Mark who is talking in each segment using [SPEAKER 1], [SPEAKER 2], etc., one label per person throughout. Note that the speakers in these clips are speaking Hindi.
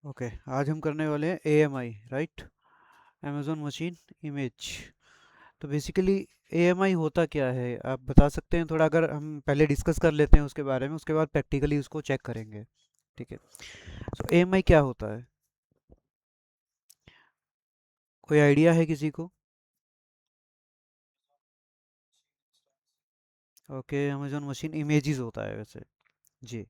[SPEAKER 1] ओके। आज हम करने वाले हैं AMI, right? Amazon machine image. तो बेसिकली AMI होता क्या है, आप बता सकते हैं थोड़ा? अगर हम पहले डिस्कस कर लेते हैं उसके बारे में, उसके बाद प्रैक्टिकली उसको चेक करेंगे। ठीक है। सो AMI क्या होता है? कोई आइडिया है किसी को? ओके, अमेजोन मशीन इमेजेस होता है वैसे। जी।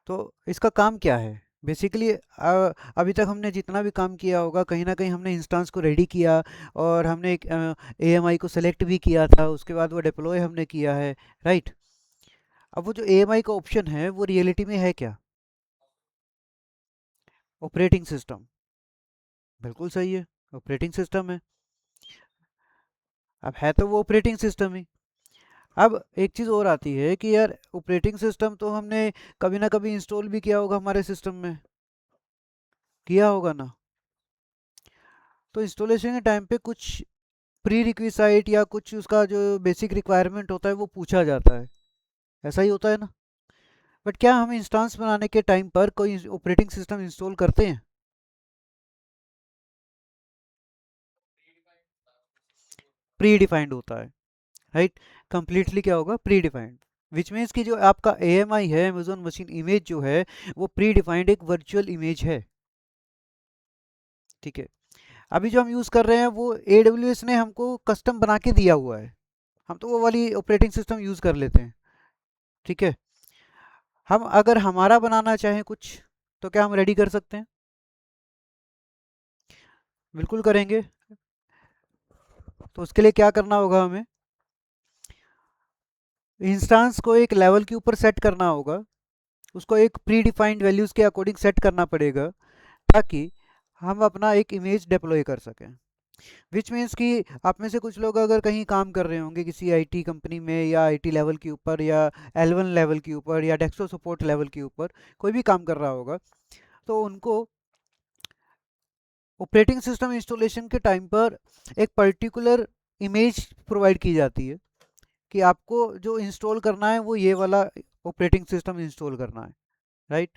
[SPEAKER 1] तो इसका काम क्या है बेसिकली? अभी तक हमने जितना भी काम किया होगा, कहीं ना कहीं हमने इंस्टेंस को रेडी किया और हमने एक AMI को सेलेक्ट भी किया था, उसके बाद वो डिप्लॉय हमने किया है, राइट? अब वो जो AMI का ऑप्शन है वो रियलिटी में है क्या? Operating system. बिल्कुल सही है, ऑपरेटिंग सिस्टम है। अब है तो वो ऑपरेटिंग सिस्टम ही। अब एक चीज़ और आती है कि यार ऑपरेटिंग सिस्टम तो हमने कभी ना कभी इंस्टॉल भी किया होगा हमारे सिस्टम में, किया होगा ना? तो इंस्टॉलेशन के टाइम पे कुछ प्री रिक्विसाइट या कुछ उसका जो बेसिक रिक्वायरमेंट होता है वो पूछा जाता है। ऐसा ही होता है ना? बट क्या हम इंस्टेंस बनाने के टाइम पर कोई ऑपरेटिंग सिस्टम इंस्टॉल करते हैं? प्री डिफाइंड होता है, राइट? कंप्लीटली क्या होगा? Pre defined. विच मीन्स कि जो आपका AMI है, अमेजोन मशीन इमेज जो है, वो प्री डिफाइंड एक वर्चुअल इमेज है। ठीक है। अभी जो हम यूज़ कर रहे हैं वो AWS ने हमको कस्टम बना के दिया हुआ है। हम तो वो वाली ऑपरेटिंग सिस्टम यूज़ कर लेते हैं। ठीक है। हम अगर हमारा बनाना चाहें कुछ, तो क्या हम रेडी कर सकते हैं? बिल्कुल करेंगे। तो उसके लिए क्या करना होगा हमें? इंस्टेंस को एक लेवल के ऊपर सेट करना होगा, उसको एक प्री डिफाइंड वैल्यूज़ के अकॉर्डिंग सेट करना पड़ेगा, ताकि हम अपना एक इमेज डिप्लॉय कर सकें। विच मीन्स कि आप में से कुछ लोग अगर कहीं काम कर रहे होंगे किसी IT कंपनी में, या IT लेवल के ऊपर, या L1 लेवल के ऊपर, या डेस्कटॉप सपोर्ट लेवल के ऊपर कोई भी काम कर रहा होगा, तो उनको ऑपरेटिंग सिस्टम इंस्टॉलेशन के टाइम पर एक पर्टिकुलर इमेज प्रोवाइड की जाती है कि आपको जो इंस्टॉल करना है वो ये वाला ऑपरेटिंग सिस्टम इंस्टॉल करना है, राइट?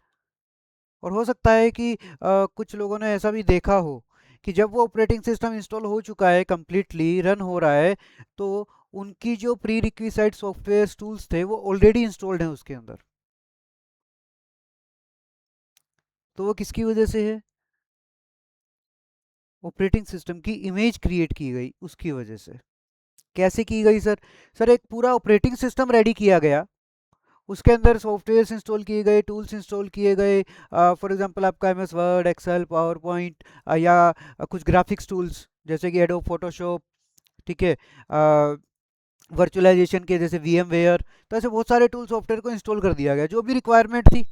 [SPEAKER 1] और हो सकता है कि कुछ लोगों ने ऐसा भी देखा हो कि जब वो ऑपरेटिंग सिस्टम इंस्टॉल हो चुका है, कंप्लीटली रन हो रहा है, तो उनकी जो प्री रिक्विसाइट सॉफ्टवेयर टूल्स थे वो ऑलरेडी इंस्टॉल्ड हैं उसके अंदर। तो वो किसकी वजह से है? ऑपरेटिंग सिस्टम की इमेज क्रिएट की गई उसकी वजह से। कैसे की गई सर? सर, एक पूरा ऑपरेटिंग सिस्टम रेडी किया गया, उसके अंदर सॉफ्टवेयर्स इंस्टॉल किए गए, टूल्स इंस्टॉल किए गए। फॉर एग्जांपल आपका MS Word, Excel, PowerPoint, या कुछ ग्राफिक्स टूल्स जैसे कि एडोब फोटोशॉप। ठीक है। वर्चुअलाइजेशन के जैसे VMware। तो ऐसे बहुत सारे टूल सॉफ्टवेयर को इंस्टॉल कर दिया गया, जो भी रिक्वायरमेंट थी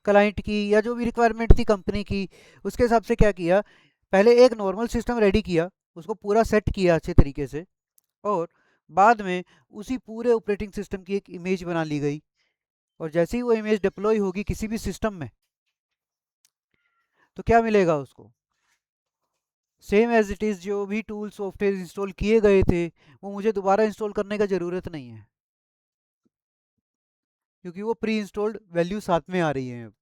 [SPEAKER 1] क्लाइंट की या जो भी रिक्वायरमेंट थी कंपनी की, उसके हिसाब से क्या किया? पहले एक नॉर्मल सिस्टम रेडी किया, उसको पूरा सेट किया अच्छे तरीके से, और बाद में उसी पूरे ऑपरेटिंग सिस्टम की एक इमेज बना ली गई। और जैसे ही वो इमेज डिप्लॉय होगी किसी भी सिस्टम में, तो क्या मिलेगा उसको? सेम एज इट इज़, जो भी टूल सॉफ्टवेयर इंस्टॉल किए गए थे वो मुझे दोबारा इंस्टॉल करने का ज़रूरत नहीं है, क्योंकि वो प्री इंस्टॉल्ड वैल्यू साथ में आ रही है अब।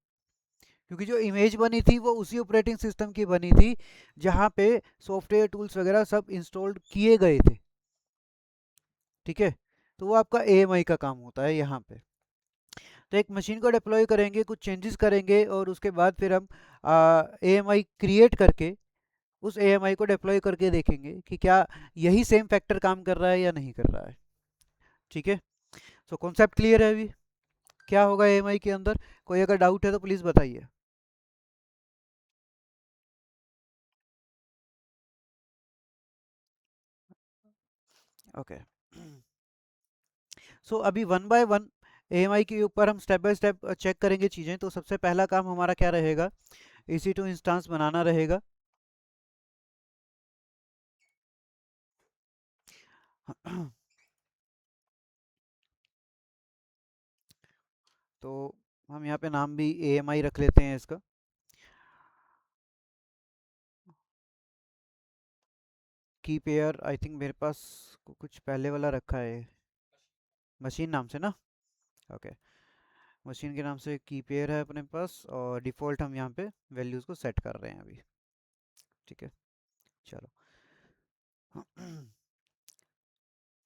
[SPEAKER 1] क्योंकि जो इमेज बनी थी वो उसी ऑपरेटिंग सिस्टम की बनी थी जहाँ पे सॉफ्टवेयर टूल्स वगैरह सब इंस्टॉल्ड किए गए थे। ठीक है। तो वो आपका AMI का काम होता है यहाँ पे। तो एक मशीन को डिप्लॉय करेंगे, कुछ चेंजेस करेंगे, और उसके बाद फिर हम AMI क्रिएट करके उस AMI को डिप्लॉय करके देखेंगे कि क्या यही सेम फैक्टर काम कर रहा है या नहीं कर रहा है। ठीक है। सो कॉन्सेप्ट क्लियर है अभी? क्या होगा AMI के अंदर? कोई अगर डाउट है तो प्लीज़ बताइए। ओके। सो अभी वन बाय वन AMI के ऊपर हम स्टेप बाय स्टेप चेक करेंगे चीज़ें। तो सबसे पहला काम हमारा क्या रहेगा? EC2 इंस्टेंस बनाना रहेगा। तो हम यहाँ पे नाम भी AMI रख लेते हैं इसका। की पेयर, आई थिंक मेरे पास कुछ पहले वाला रखा है, मशीन नाम से ना। ओके। मशीन के नाम से की पेयर है अपने पास, और डिफ़ॉल्ट हम यहाँ पे वैल्यूज़ को सेट कर रहे हैं अभी। ठीक है, चलो।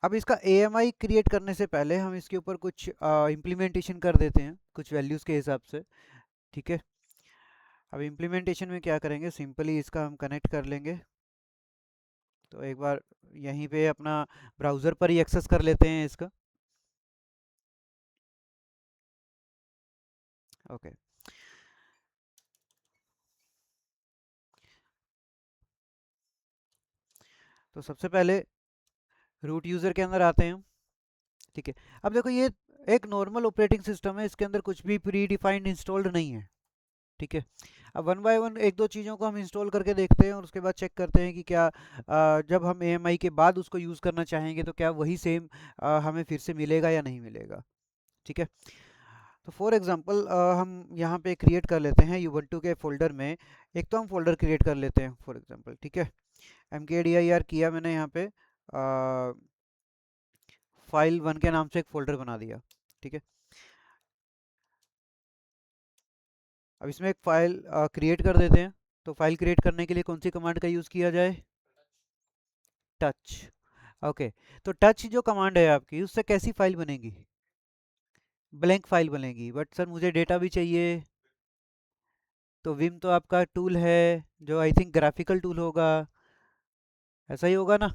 [SPEAKER 1] अब इसका AMI क्रिएट करने से पहले हम इसके ऊपर कुछ इम्प्लीमेंटेशन कर देते हैं कुछ वैल्यूज़ के हिसाब से। ठीक है, अब इम्प्लीमेंटेशन में क्या करेंगे, सिंपली इसका हम कनेक्ट कर लेंगे। तो एक बार यहीं पे अपना ब्राउज़र पर ही एक्सेस कर लेते हैं इसका। ओके, तो सबसे पहले रूट यूज़र के अंदर आते हैं हम। ठीक है, अब देखो ये एक नॉर्मल ऑपरेटिंग सिस्टम है, इसके अंदर कुछ भी प्री डिफाइंड इंस्टॉल्ड नहीं है। ठीक है, अब वन बाय वन एक दो चीज़ों को हम इंस्टॉल करके देखते हैं और उसके बाद चेक करते हैं कि क्या जब हम AMI के बाद उसको यूज़ करना चाहेंगे तो क्या वही सेम हमें फिर से मिलेगा या नहीं मिलेगा। ठीक है, तो फॉर एग्जांपल हम यहाँ पे क्रिएट कर लेते हैं ubuntu के फोल्डर में। एक तो हम फोल्डर क्रिएट कर लेते हैं फॉर एग्जांपल। ठीक है, mkdir किया मैंने यहाँ पे, फाइल वन के नाम से एक फोल्डर बना दिया। ठीक है, अब इसमें एक फ़ाइल क्रिएट कर देते हैं। तो फाइल क्रिएट करने के लिए कौन सी कमांड का यूज़ किया जाए, टच। ओके, तो टच जो कमांड है आपकी, उससे कैसी फाइल बनेगी, ब्लैंक फाइल बनेगी। बट सर मुझे डेटा भी चाहिए, तो विम तो आपका टूल है जो आई थिंक ग्राफिकल टूल होगा, ऐसा ही होगा ना।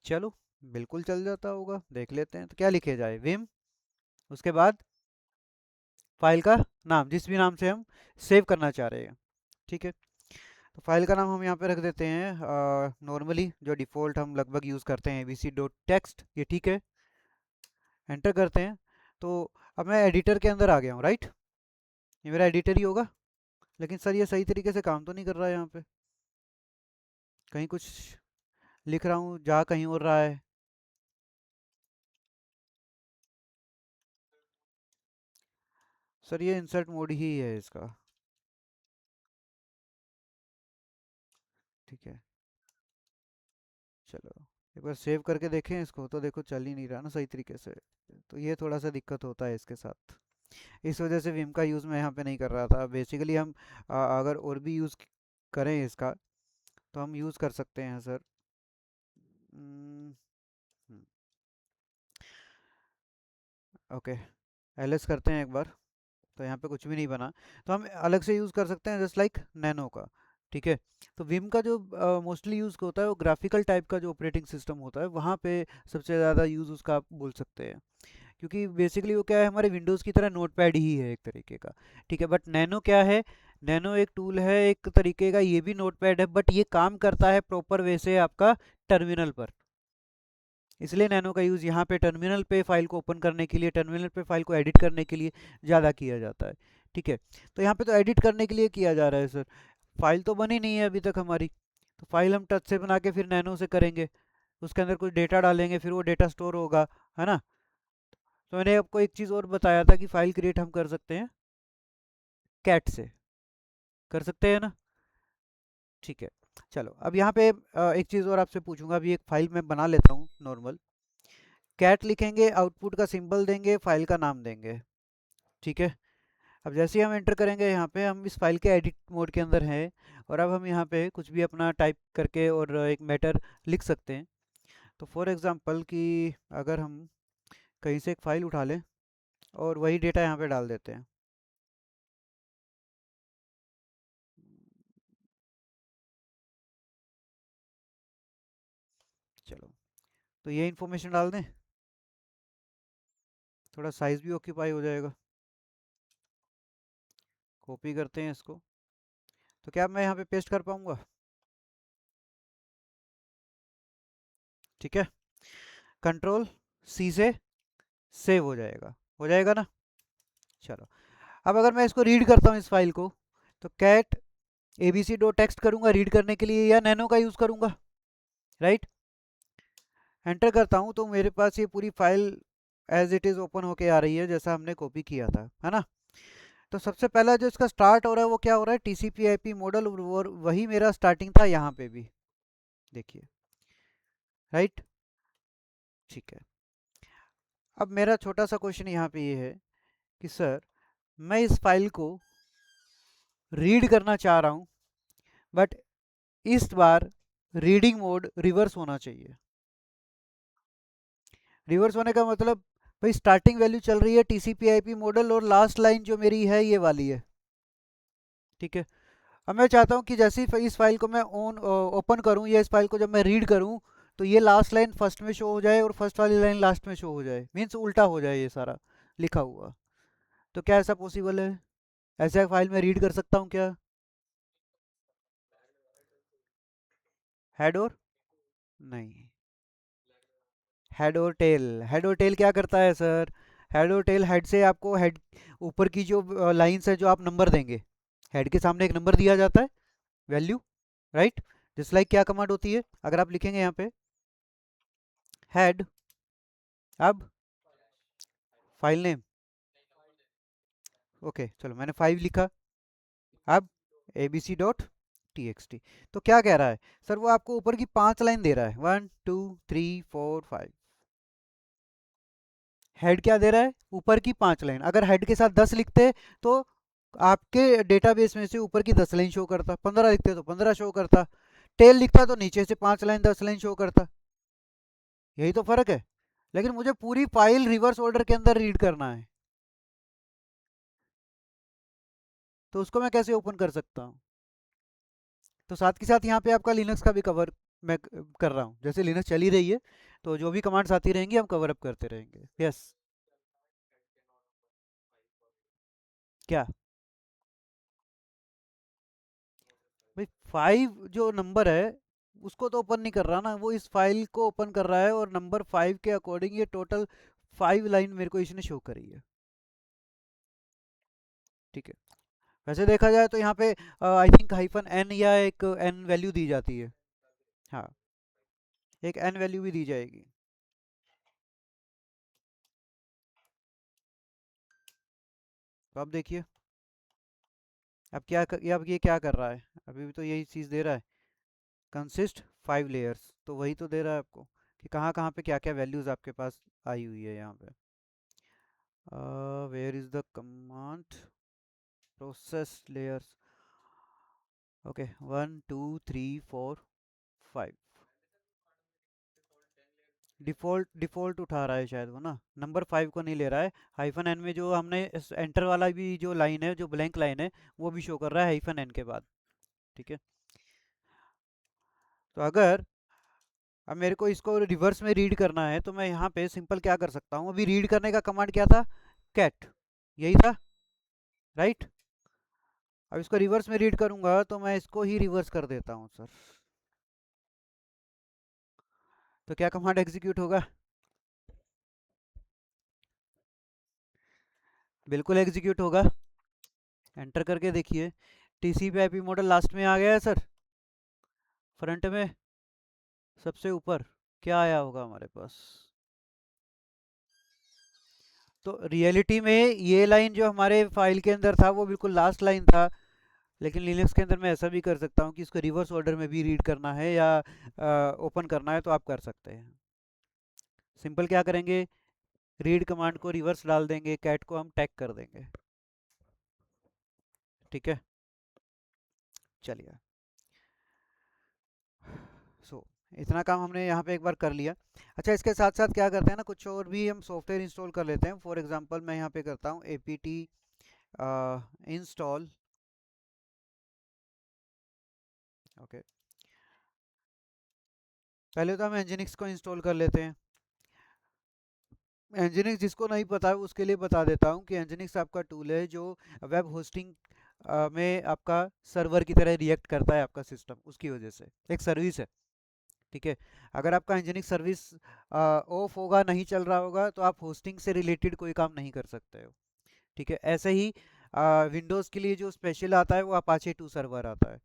[SPEAKER 1] चलो, बिल्कुल चल जाता होगा, देख लेते हैं। तो क्या लिखे जाए, विम, उसके बाद फाइल का नाम जिस भी नाम से हम सेव करना चाह रहे हैं। ठीक है, तो फाइल का नाम हम यहाँ पे रख देते हैं नॉर्मली जो डिफ़ॉल्ट हम लगभग यूज़ करते हैं, abc.txt, ये ठीक है। एंटर करते हैं। तो अब मैं एडिटर के अंदर आ गया हूँ, राइट, ये मेरा एडिटर ही होगा। लेकिन सर ये सही तरीके से काम तो नहीं कर रहा है, यहाँ पे कहीं कुछ लिख रहा हूँ जा कहीं और रहा है। सर ये इंसर्ट मोड ही है इसका। ठीक है, चलो एक बार सेव करके देखें इसको, तो देखो चल ही नहीं रहा ना सही तरीके से। तो ये थोड़ा सा दिक्कत होता है इसके साथ, इस वजह से विम का यूज़ मैं यहाँ पे नहीं कर रहा था। बेसिकली हम अगर और भी यूज़ करें इसका तो हम यूज़ कर सकते हैं सर। ओके, एलएस करते हैं एक बार। तो यहाँ पे कुछ भी नहीं बना, तो हम अलग से यूज़ कर सकते हैं जस्ट लाइक नैनो का। ठीक है, तो विम का जो मोस्टली यूज़ होता है वो ग्राफिकल टाइप का जो ऑपरेटिंग सिस्टम होता है वहाँ पे सबसे ज़्यादा यूज़ उसका आप बोल सकते हैं। क्योंकि बेसिकली वो क्या है, हमारे विंडोज़ की तरह नोटपैड ही है एक तरीके का। ठीक है, बट नैनो क्या है, नैनो एक टूल है एक तरीके का, ये भी नोटपैड है, बट ये काम करता है प्रॉपर वे से आपका टर्मिनल पर। इसलिए नैनो का यूज़ यहाँ पे टर्मिनल पे फाइल को ओपन करने के लिए, टर्मिनल पे फाइल को एडिट करने के लिए ज़्यादा किया जाता है। ठीक है, तो यहाँ पे तो एडिट करने के लिए किया जा रहा है सर, फाइल तो बनी नहीं है अभी तक हमारी। तो फाइल हम टच से बना के फिर नैनो से करेंगे, उसके अंदर कुछ डेटा डालेंगे, फिर वो डेटा स्टोर होगा, है ना। तो मैंने आपको एक चीज़ और बताया था कि फाइल क्रिएट हम कर सकते हैं कैट से, कर सकते हैं ना। ठीक है, चलो अब यहाँ पे एक चीज़ और आपसे पूछूंगा, अभी एक फाइल मैं बना लेता हूँ नॉर्मल। कैट लिखेंगे, आउटपुट का सिंबल देंगे, फाइल का नाम देंगे। ठीक है, अब जैसे ही हम एंटर करेंगे यहाँ पे, हम इस फाइल के एडिट मोड के अंदर हैं, और अब हम यहाँ पे कुछ भी अपना टाइप करके और एक मैटर लिख सकते हैं। तो फॉर एग्जांपल कि अगर हम कहीं से एक फ़ाइल उठा लें और वही डेटा यहाँ पे डाल देते हैं। चलो, तो ये इन्फॉर्मेशन डाल दें, थोड़ा साइज़ भी ऑक्यूपाई हो जाएगा। कॉपी करते हैं इसको, तो क्या मैं यहाँ पे पेस्ट कर पाऊँगा, ठीक है। कंट्रोल सी से सेव हो जाएगा ना। चलो, अब अगर मैं इसको रीड करता हूँ इस फाइल को, तो कैट abc डॉट टेक्स्ट करूँगा रीड करने के लिए, या नैनो का यूज़ करूँगा, राइट। एंटर करता हूँ तो मेरे पास ये पूरी file as it is open होके आ रही है जैसा हमने कॉपी किया था, है ना। तो सबसे पहला जो इसका स्टार्ट हो रहा है वो क्या हो रहा है, टीसीपी आईपी मॉडल, और वही मेरा स्टार्टिंग था यहाँ पे भी, देखिए, राइट। ठीक है, अब मेरा छोटा सा क्वेश्चन यहाँ पे ये है कि सर, मैं इस फाइल को रीड करना चाह रहा हूँ, बट इस बार रीडिंग मोड रिवर्स होना चाहिए। रिवर्स होने का मतलब, भाई स्टार्टिंग वैल्यू चल रही है टीसीपी आईपी मॉडल और लास्ट लाइन जो मेरी है ये वाली है। ठीक है। अब मैं चाहता हूँ कि जैसे ही इस फाइल को मैं ओपन करूँ या इस फाइल को जब मैं रीड करूँ, तो ये लास्ट लाइन फर्स्ट में शो हो जाए और फर्स्ट वाली लाइन लास्ट में शो हो जाए, मीन्स उल्टा हो जाए ये सारा लिखा हुआ। तो क्या ऐसा पॉसिबल है? ऐसा फाइल में रीड कर सकता हूँ क्या? हेड और, नहीं, हेड और टेल। हेड और टेल क्या करता है सर? हेड और टेल, हेड से आपको हेड ऊपर की जो लाइन्स है जो आप नंबर देंगे, हेड के सामने एक नंबर दिया जाता है, वैल्यू, राइट? जिस लाइक क्या कमांड होती है, अगर आप लिखेंगे यहाँ पे हेड, अब फाइल नेम, ओके चलो मैंने 5 लिखा, अब abc डॉट txt। तो क्या कह रहा है सर? वो आपको ऊपर की 5 लाइन दे रहा है, 1 2 3 4 5। हेड क्या दे रहा है? ऊपर की 5 लाइन। अगर हेड के साथ 10 लिखते तो आपके डेटाबेस में से ऊपर की 10 लाइन शो करता, 15 लिखते तो 15 शो करता, टेल लिखता तो नीचे से 5 लाइन 10 लाइन शो करता। यही तो फर्क है। लेकिन मुझे पूरी फाइल रिवर्स ऑर्डर के अंदर रीड करना है, तो उसको मैं कैसे ओपन कर सकता हूँ? तो साथ के साथ यहाँ पे आपका लिनक्स का भी कवर मैं कर रहा हूँ, जैसे लिनक्स चली रही है तो जो भी कमांड्स आती रहेंगी हम कवर अप करते रहेंगे। यस। क्या? भाई 5 जो नंबर है उसको तो ओपन नहीं कर रहा ना, वो इस फाइल को ओपन कर रहा है, और नंबर 5 के अकॉर्डिंग ये टोटल 5 लाइन मेरे को इसने शो करी है। ठीक है। वैसे देखा जाए तो यहाँ पे आई थिंक हाइफन एन या एक एन वैल्यू दी जाती है। हाँ, एक एन वैल्यू भी दी जाएगी। तो अब देखिए, अब ये क्या कर रहा है? अभी भी तो यही चीज़ दे रहा है, कंसिस्ट 5 लेयर्स, तो वही तो दे रहा है आपको कि कहाँ कहाँ पे क्या क्या वैल्यूज़ आपके पास आई हुई है यहाँ पे। Where is the command? Process layers, okay 1 2 3 4 5। Default उठा रहा है शायद वो ना, नंबर 5 को नहीं ले रहा है। हाइफन एन में जो हमने एंटर वाला भी जो लाइन है, जो ब्लैंक लाइन है, वो भी शो कर रहा है हाइफन एन के बाद। ठीक है। तो अगर अब मेरे को इसको रिवर्स में रीड करना है तो मैं यहाँ पे सिंपल क्या कर सकता हूँ? अभी रीड करने का कमांड क्या था? कैट, यही था, राइट? अब इसको रिवर्स में रीड करूंगा तो मैं इसको ही रिवर्स कर देता हूँ सर। तो क्या कमांड एग्जीक्यूट होगा? बिल्कुल एग्जीक्यूट होगा। एंटर करके देखिए, टीसीपी आईपी मॉडल लास्ट में आ गया है सर, फ्रंट में सबसे ऊपर क्या आया होगा हमारे पास? तो रियलिटी में ये लाइन जो हमारे फाइल के अंदर था वो बिल्कुल लास्ट लाइन था, लेकिन लिनक्स के अंदर मैं ऐसा भी कर सकता हूँ कि इसको रिवर्स ऑर्डर में भी रीड करना है या ओपन करना है तो आप कर सकते हैं। सिंपल क्या करेंगे, रीड कमांड को रिवर्स डाल देंगे, कैट को हम टैग कर देंगे। ठीक है, चलिए। सो इतना काम हमने यहाँ पे एक बार कर लिया। अच्छा, इसके साथ साथ क्या करते हैं ना, कुछ और भी हम सॉफ्टवेयर इंस्टॉल कर लेते हैं। फॉर एग्जांपल मैं यहाँ पे करता हूँ apt इंस्टॉल, ओके। पहले तो हम nginx को इंस्टॉल कर लेते हैं। nginx जिसको नहीं पता है उसके लिए बता देता हूँ कि nginx आपका टूल है जो वेब होस्टिंग में आपका सर्वर की तरह रिएक्ट करता है आपका सिस्टम, उसकी वजह से एक सर्विस है। ठीक है। अगर आपका nginx सर्विस ऑफ होगा, नहीं चल रहा होगा, तो आप होस्टिंग से रिलेटेड कोई काम नहीं कर सकते हो। ठीक है। ऐसे ही विंडोज़ के लिए जो स्पेशल आता है वो अपाचे 2 सर्वर आता है।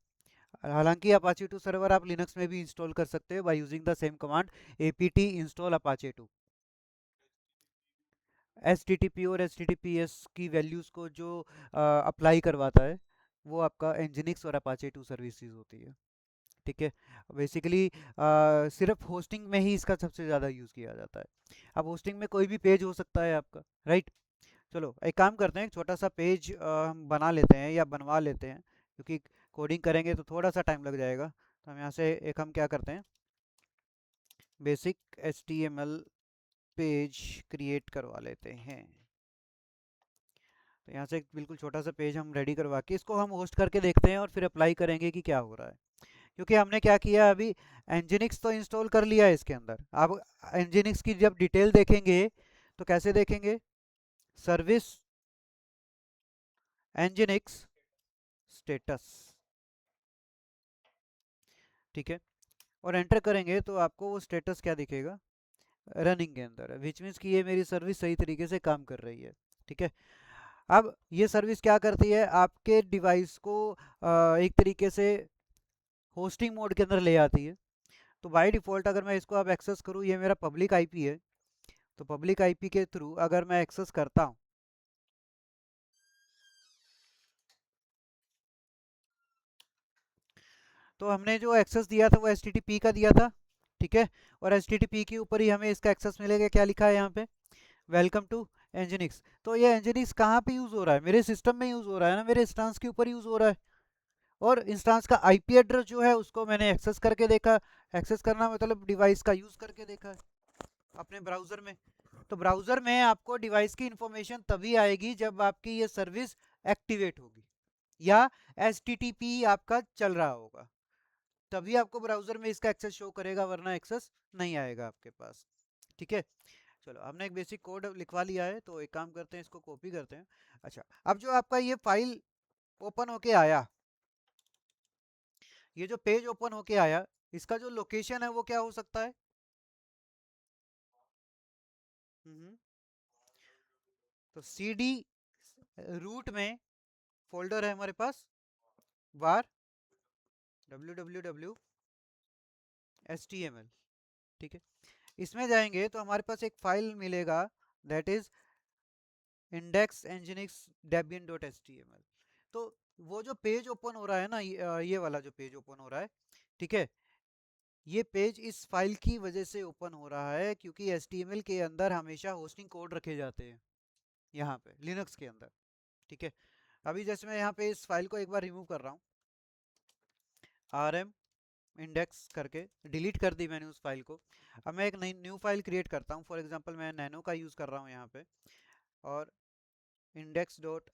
[SPEAKER 1] हालांकि अपाचे 2 सर्वर आप लिनक्स में भी इंस्टॉल कर सकते हो by using the same command apt install Apache 2। HTTP और एचटीटीपीएस की वैल्यूज़ को जो अप्लाई करवाता है वो आपका nginx और अपाचे 2 सर्विसेज होती है। ठीक है। बेसिकली सिर्फ होस्टिंग में ही इसका सबसे ज़्यादा यूज़ किया जाता है। अब होस्टिंग में कोई भी पेज हो सकता है आपका, राइट। चलो एक काम करते हैं, एक छोटा सा पेज हम बना लेते हैं या बनवा लेते हैं, क्योंकि कोडिंग करेंगे तो थोड़ा सा टाइम लग जाएगा। तो हम यहाँ से एक हम क्या करते हैं, बेसिक HTML पेज क्रिएट करवा लेते हैं। तो यहाँ से एक बिल्कुल छोटा सा पेज हम रेडी करवा के इसको हम होस्ट करके देखते हैं और फिर अप्लाई करेंगे कि क्या हो रहा है। क्योंकि हमने क्या किया अभी, Nginx तो इंस्टॉल कर लिया है इसके अंदर। अब Nginx की जब डिटेल देखेंगे तो कैसे देखेंगे, सर्विस Nginx स्टेटस, ठीक है। और एंटर करेंगे तो आपको वो स्टेटस क्या दिखेगा, रनिंग के अंदर है, विच मीन्स कि ये मेरी सर्विस सही तरीके से काम कर रही है, ठीक है। अब ये सर्विस क्या करती है, आपके डिवाइस को एक तरीके से होस्टिंग मोड के अंदर ले आती है। तो बाय डिफ़ॉल्ट अगर मैं इसको अब एक्सेस करूँ, ये मेरा पब्लिक आईपी है, तो पब्लिक आईपी के थ्रू अगर मैं एक्सेस करता हूँ, तो हमने जो एक्सेस दिया था वो HTTP का दिया था, ठीक है। और HTTP के ऊपर ही हमें इसका एक्सेस मिलेगा, क्या लिखा है यहाँ पे, वेलकम टू Nginx। तो ये Nginx कहाँ पे यूज़ हो रहा है, मेरे सिस्टम में यूज़ हो रहा है ना, मेरे इंस्टांस के ऊपर यूज़ हो रहा है। और इंस्टांस का आईपी एड्रेस जो है उसको मैंने एक्सेस करके देखा। एक्सेस करना मतलब डिवाइस का यूज़ करके देखा है अपने ब्राउज़र में। तो ब्राउज़र में आपको डिवाइस की इंफॉर्मेशन तभी आएगी जब आपकी ये सर्विस एक्टिवेट होगी या HTTP आपका चल रहा होगा, तभी आपको ब्राउज़र में इसका एक्सेस शो करेगा, वरना एक्सेस नहीं आएगा आपके पास, ठीक है। चलो हमने एक बेसिक कोड लिखवा लिया है, तो एक काम करते हैं, इसको कॉपी करते हैं। अच्छा, अब जो आपका ये फाइल ओपन होके आया, ये जो पेज ओपन होके आया, इसका जो लोकेशन है वो क्या हो सकता है। हम्म, तो CD रूट में फोल्डर है हमारे पास var www html, ठीक है। इसमें जाएंगे तो हमारे पास एक फाइल मिलेगा, that is index nginx debian dot html। तो वो जो पेज ओपन हो रहा है ना, ये वाला जो पेज ओपन हो रहा है, ठीक है, ये पेज इस फाइल की वजह से ओपन हो रहा है क्योंकि HTML के अंदर हमेशा होस्टिंग कोड रखे जाते हैं, यहाँ पे लिनक्स के अंदर, ठीक है। अभी जैसे मैं यहाँ पे इस फाइल को एक बार रिमूव कर रहा हूँ, rm इंडेक्स करके डिलीट कर दी मैंने उस फाइल को। अब मैं एक नई न्यू फाइल क्रिएट करता हूँ, फॉर एग्जांपल मैं नैनो का यूज़ कर रहा हूँ यहाँ पे, और इंडेक्स डॉट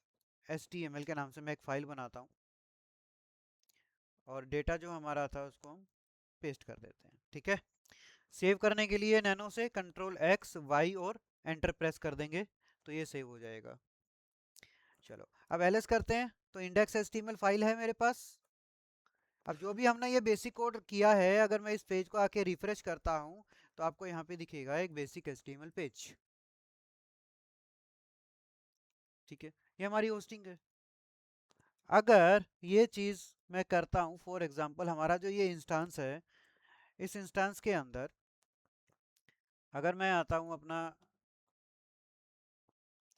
[SPEAKER 1] HTML के नाम से मैं एक फ़ाइल बनाता हूँ, और डेटा जो हमारा था उसको हम पेस्ट कर देते हैं, ठीक है। सेव करने के लिए नैनो से Ctrl+X+Y और एंटर प्रेस कर देंगे तो ये सेव हो जाएगा। चलो अब ls करते हैं, तो इंडेक्स HTML फाइल है मेरे पास। अब जो भी हमने ये बेसिक कोड किया है, अगर मैं इस पेज को आके रिफ्रेश करता हूँ तो आपको यहाँ पे दिखेगा एक बेसिक HTML पेज, ठीक है। ये हमारी होस्टिंग है। अगर ये चीज़ मैं करता हूँ, फॉर एग्जांपल हमारा जो ये इंस्टांस है, इस इंस्टांस के अंदर अगर मैं आता हूँ अपना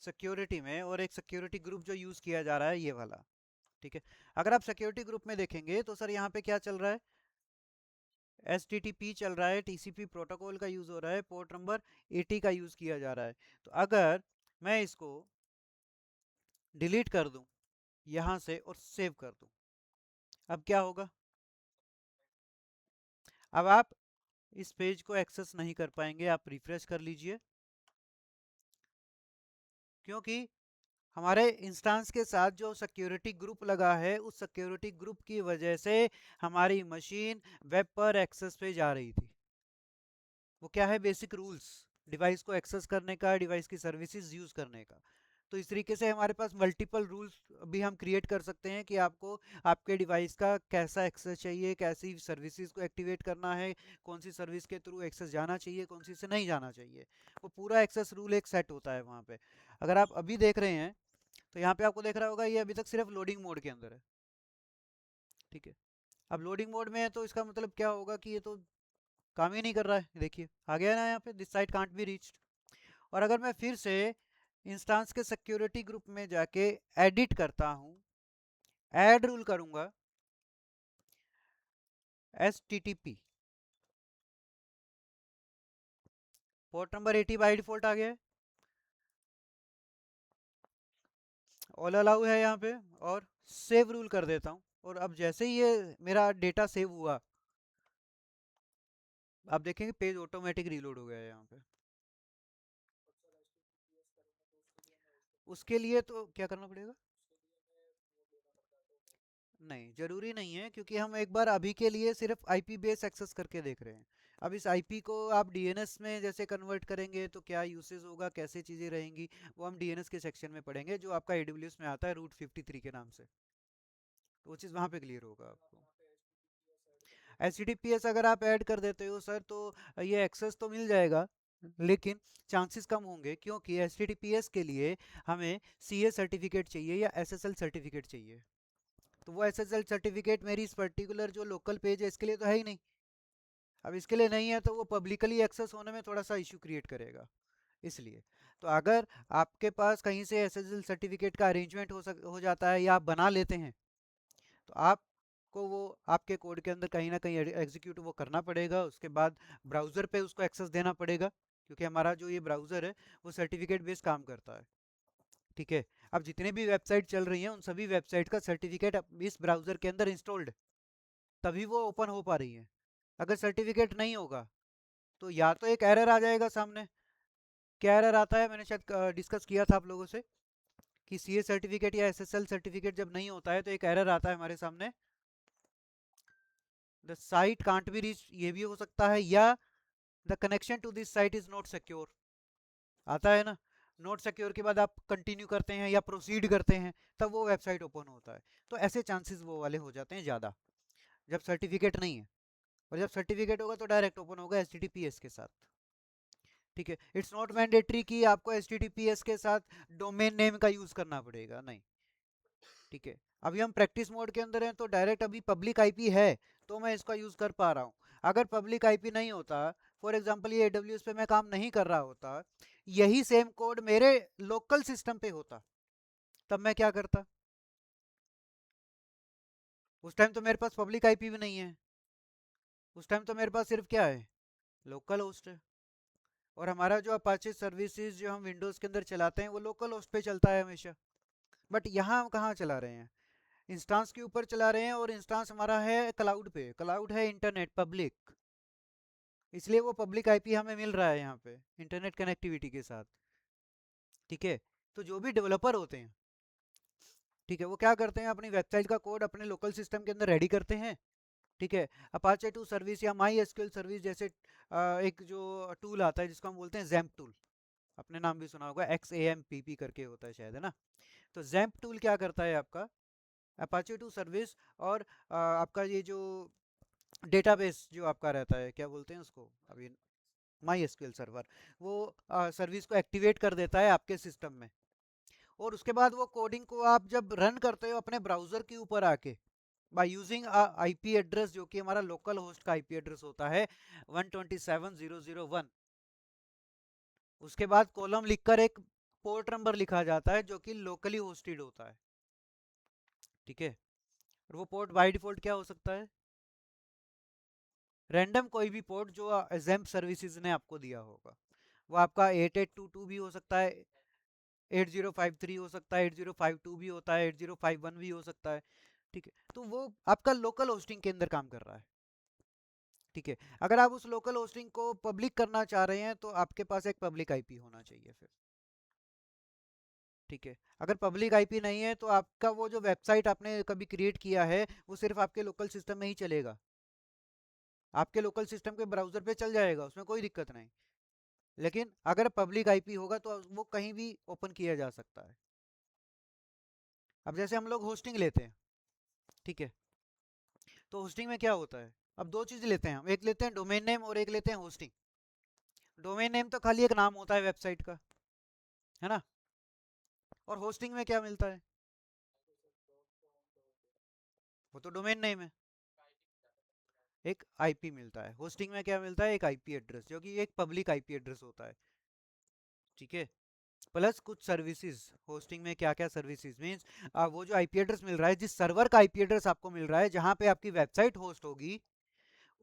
[SPEAKER 1] सिक्योरिटी में, और एक सिक्योरिटी ग्रुप जो यूज़ किया जा रहा है ये वाला, ठीक है। अगर आप सिक्योरिटी ग्रुप में देखेंगे तो सर यहाँ पे क्या चल रहा है, HTTP चल रहा है, TCP प्रोटोकॉल का यूज़ हो रहा है, पोर्ट नंबर 80 का यूज़ किया जा रहा है। तो अगर मैं इसको डिलीट कर दूं यहाँ से और सेव कर दूं, अब क्या होगा, अब आप इस पेज को एक्सेस नहीं कर पाएंगे। आप रिफ्रेश कर लीजिए, क्योंकि हमारे इंस्टांस के साथ जो सिक्योरिटी ग्रुप लगा है, उस सिक्योरिटी ग्रुप की वजह से हमारी मशीन वेब पर एक्सेस पे जा रही थी। वो क्या है, बेसिक रूल्स, डिवाइस को एक्सेस करने का, डिवाइस की सर्विसेज यूज करने का। तो इस तरीके से हमारे पास मल्टीपल रूल्स भी हम क्रिएट कर सकते हैं कि आपको आपके डिवाइस का कैसा एक्सेस चाहिए, कैसी सर्विसेज को एक्टिवेट करना है, कौन सी सर्विस के थ्रू एक्सेस जाना चाहिए, कौन सी से नहीं जाना चाहिए। वो पूरा एक्सेस रूल एक सेट होता है वहाँ पे। अगर आप अभी देख रहे हैं तो यहाँ पे आपको देख रहा होगा ये अभी तक सिर्फ लोडिंग मोड के अंदर है, ठीक है। अब लोडिंग मोड में है तो इसका मतलब क्या होगा कि ये तो काम ही नहीं कर रहा है, देखिए आ गया ना यहाँ पे, this site can't be reached. और अगर मैं फिर से इंस्टांस के सिक्योरिटी ग्रुप में जाके एडिट करता हूँ, ऐड रूल करूँगा, HTTP port number 80 by default आ गया है, ऑल अलाउ है यहाँ पे, और सेव रूल कर देता हूँ। और अब जैसे ही ये मेरा डेटा सेव हुआ, आप देखेंगे पेज ऑटोमेटिक रीलोड हो गया है यहाँ पे। उसके लिए तो क्या करना पड़ेगा? नहीं, जरूरी नहीं है, क्योंकि हम एक बार अभी के लिए सिर्फ आईपी बेस एक्सेस करके देख रहे हैं। अब इस आईपी को आप डीएनएस में जैसे कन्वर्ट करेंगे तो क्या यूसेज होगा, कैसे चीज़ें रहेंगी, वो हम डीएनएस के सेक्शन में पढ़ेंगे, जो आपका एडब्ल्यूएस में आता है रूट 53 के नाम से। तो वो चीज़ वहाँ पे क्लियर होगा आपको। एचटीटीपीएस अगर आप ऐड कर देते हो सर, तो ये एक्सेस तो मिल जाएगा, लेकिन चांसेस कम होंगे, क्योंकि एचटीटीपीएस के लिए हमें सीए सर्टिफिकेट चाहिए या एसएसएल सर्टिफिकेट चाहिए। तो वो एसएसएल सर्टिफिकेट मेरी इस पर्टिकुलर जो लोकल पेज है इसके लिए तो है ही नहीं। अब इसके लिए नहीं है तो वो पब्लिकली एक्सेस होने में थोड़ा सा इशू क्रिएट करेगा, इसलिए। तो अगर आपके पास कहीं से एसएसएल सर्टिफिकेट का अरेंजमेंट हो जाता है या आप बना लेते हैं, तो आपको वो आपके कोड के अंदर कहीं ना कहीं एग्जीक्यूट वो करना पड़ेगा। उसके बाद ब्राउज़र पे उसको एक्सेस देना पड़ेगा, क्योंकि हमारा जो ये ब्राउज़र है वो सर्टिफिकेट बेस्ड काम करता है। ठीक है। अब जितने भी वेबसाइट चल रही हैं उन सभी वेबसाइट का सर्टिफिकेट इस ब्राउज़र के अंदर इंस्टॉल्ड है, तभी वो ओपन हो पा रही है। अगर सर्टिफिकेट नहीं होगा तो या तो एक एरर आ जाएगा सामने। क्या एरर आता है, मैंने शायद डिस्कस किया था आप लोगों से, कि सीए सर्टिफिकेट या एसएसएल सर्टिफिकेट जब नहीं होता है तो एक एरर आता है हमारे सामने, the site can't be reach, ये भी हो सकता है, या the connection to this site is not secure, आता है ना। नॉट सिक्योर के बाद आप कंटिन्यू करते हैं या प्रोसीड करते हैं, तब वो वेबसाइट ओपन होता है। तो ऐसे चांसेस वो वाले हो जाते हैं ज़्यादा, जब सर्टिफिकेट नहीं है। और जब सर्टिफिकेट होगा तो डायरेक्ट ओपन होगा एचटीटीपीएस के साथ। ठीक है। इट्स नॉट मैंडेटरी कि आपको एचटीटीपीएस के साथ डोमेन नेम का यूज़ करना पड़ेगा, नहीं। ठीक है। अभी हम प्रैक्टिस मोड के अंदर हैं, तो डायरेक्ट अभी पब्लिक आईपी है तो मैं इसका यूज़ कर पा रहा हूँ। अगर पब्लिक आईपी नहीं होता, फॉर एग्जांपल ये एडब्ल्यूएस पे मैं काम नहीं कर रहा होता, यही सेम कोड मेरे लोकल सिस्टम पे होता, तब मैं क्या करता? उस टाइम तो मेरे पास पब्लिक आईपी भी नहीं है, उस टाइम तो मेरे पास सिर्फ क्या है, लोकल होस्ट है। और हमारा जो अपाचे सर्विसेज जो हम विंडोज़ के अंदर चलाते हैं वो लोकल होस्ट पे चलता है हमेशा। बट यहाँ हम कहाँ चला रहे हैं, इंस्टांस के ऊपर चला रहे हैं, और इंस्टांस हमारा है क्लाउड पे, क्लाउड है इंटरनेट पब्लिक, इसलिए वो पब्लिक आईपी हमें मिल रहा है यहाँ पे इंटरनेट कनेक्टिविटी के साथ। ठीक है। तो जो भी डेवलपर होते हैं, ठीक है, वो क्या करते हैं, अपनी वेबसाइट का कोड अपने लोकल सिस्टम के अंदर रेडी करते हैं। ठीक है। अपाचे टू सर्विस या माई एसक्यूएल सर्विस जैसे एक जो टूल आता है जिसको हम बोलते हैं जैम्प टूल, अपने नाम भी सुना होगा, XAMPP करके होता है शायद, है ना। तो जैम्प टूल क्या करता है आपका, अपाचे टू सर्विस, और आपका ये जो डेटाबेस जो आपका रहता है, क्या बोलते हैं उसको अभी, माई एसक्यूएल सर्वर, वो सर्विस को एक्टिवेट कर देता है आपके सिस्टम में। और उसके बाद वो कोडिंग को आप जब रन करते हो अपने ब्राउजर के ऊपर आके, बाय यूजिंग आईपी एड्रेस जो कि हमारा लोकल होस्ट का आईपी एड्रेस होता है 127.0.0.1, उसके बाद कॉलम लिखकर एक पोर्ट नंबर लिखा जाता है जो कि लोकली होस्टेड होता है। ठीक है। और वो पोर्ट बाय डिफॉल्ट क्या हो सकता है, रैंडम कोई भी पोर्ट जो एजेम्प सर्विसेज ने आपको दिया होगा। वो आपका 8822 भी हो सकता है, 8053 हो सकता है, 8052 भी होता है, 8051 भी हो सकता है। ठीक है। तो वो आपका लोकल होस्टिंग के अंदर काम कर रहा है। ठीक है। अगर आप उस लोकल होस्टिंग को पब्लिक करना चाह रहे हैं तो आपके पास एक पब्लिक आईपी होना चाहिए फिर। ठीक है। अगर पब्लिक आईपी नहीं है तो आपका वो जो वेबसाइट आपने कभी क्रिएट किया है वो सिर्फ आपके लोकल सिस्टम में ही चलेगा, आपके लोकल सिस्टम के ब्राउजर पे चल जाएगा, उसमें कोई दिक्कत नहीं। लेकिन अगर पब्लिक आईपी होगा तो वो कहीं भी ओपन किया जा सकता है। अब जैसे हम लोग होस्टिंग लेते हैं, ठीक है, तो होस्टिंग में क्या होता है, अब दो चीज़ लेते हैं हम, एक लेते हैं डोमेन नेम और एक लेते हैं होस्टिंग। डोमेन नेम तो खाली एक नाम होता है वेबसाइट का, है ना। और होस्टिंग में क्या मिलता है, वो तो डोमेन नेम है, एक आईपी मिलता है। होस्टिंग में क्या मिलता है, एक आईपी एड्रेस जो कि एक पब्लिक आईपी एड्रेस होता है। ठीक है। प्लस कुछ सर्विसेज, होस्टिंग में क्या क्या सर्विसेज मीन्स, वो जो आईपी एड्रेस मिल रहा है, जिस सर्वर का आईपी एड्रेस आपको मिल रहा है जहां पे आपकी वेबसाइट होस्ट होगी,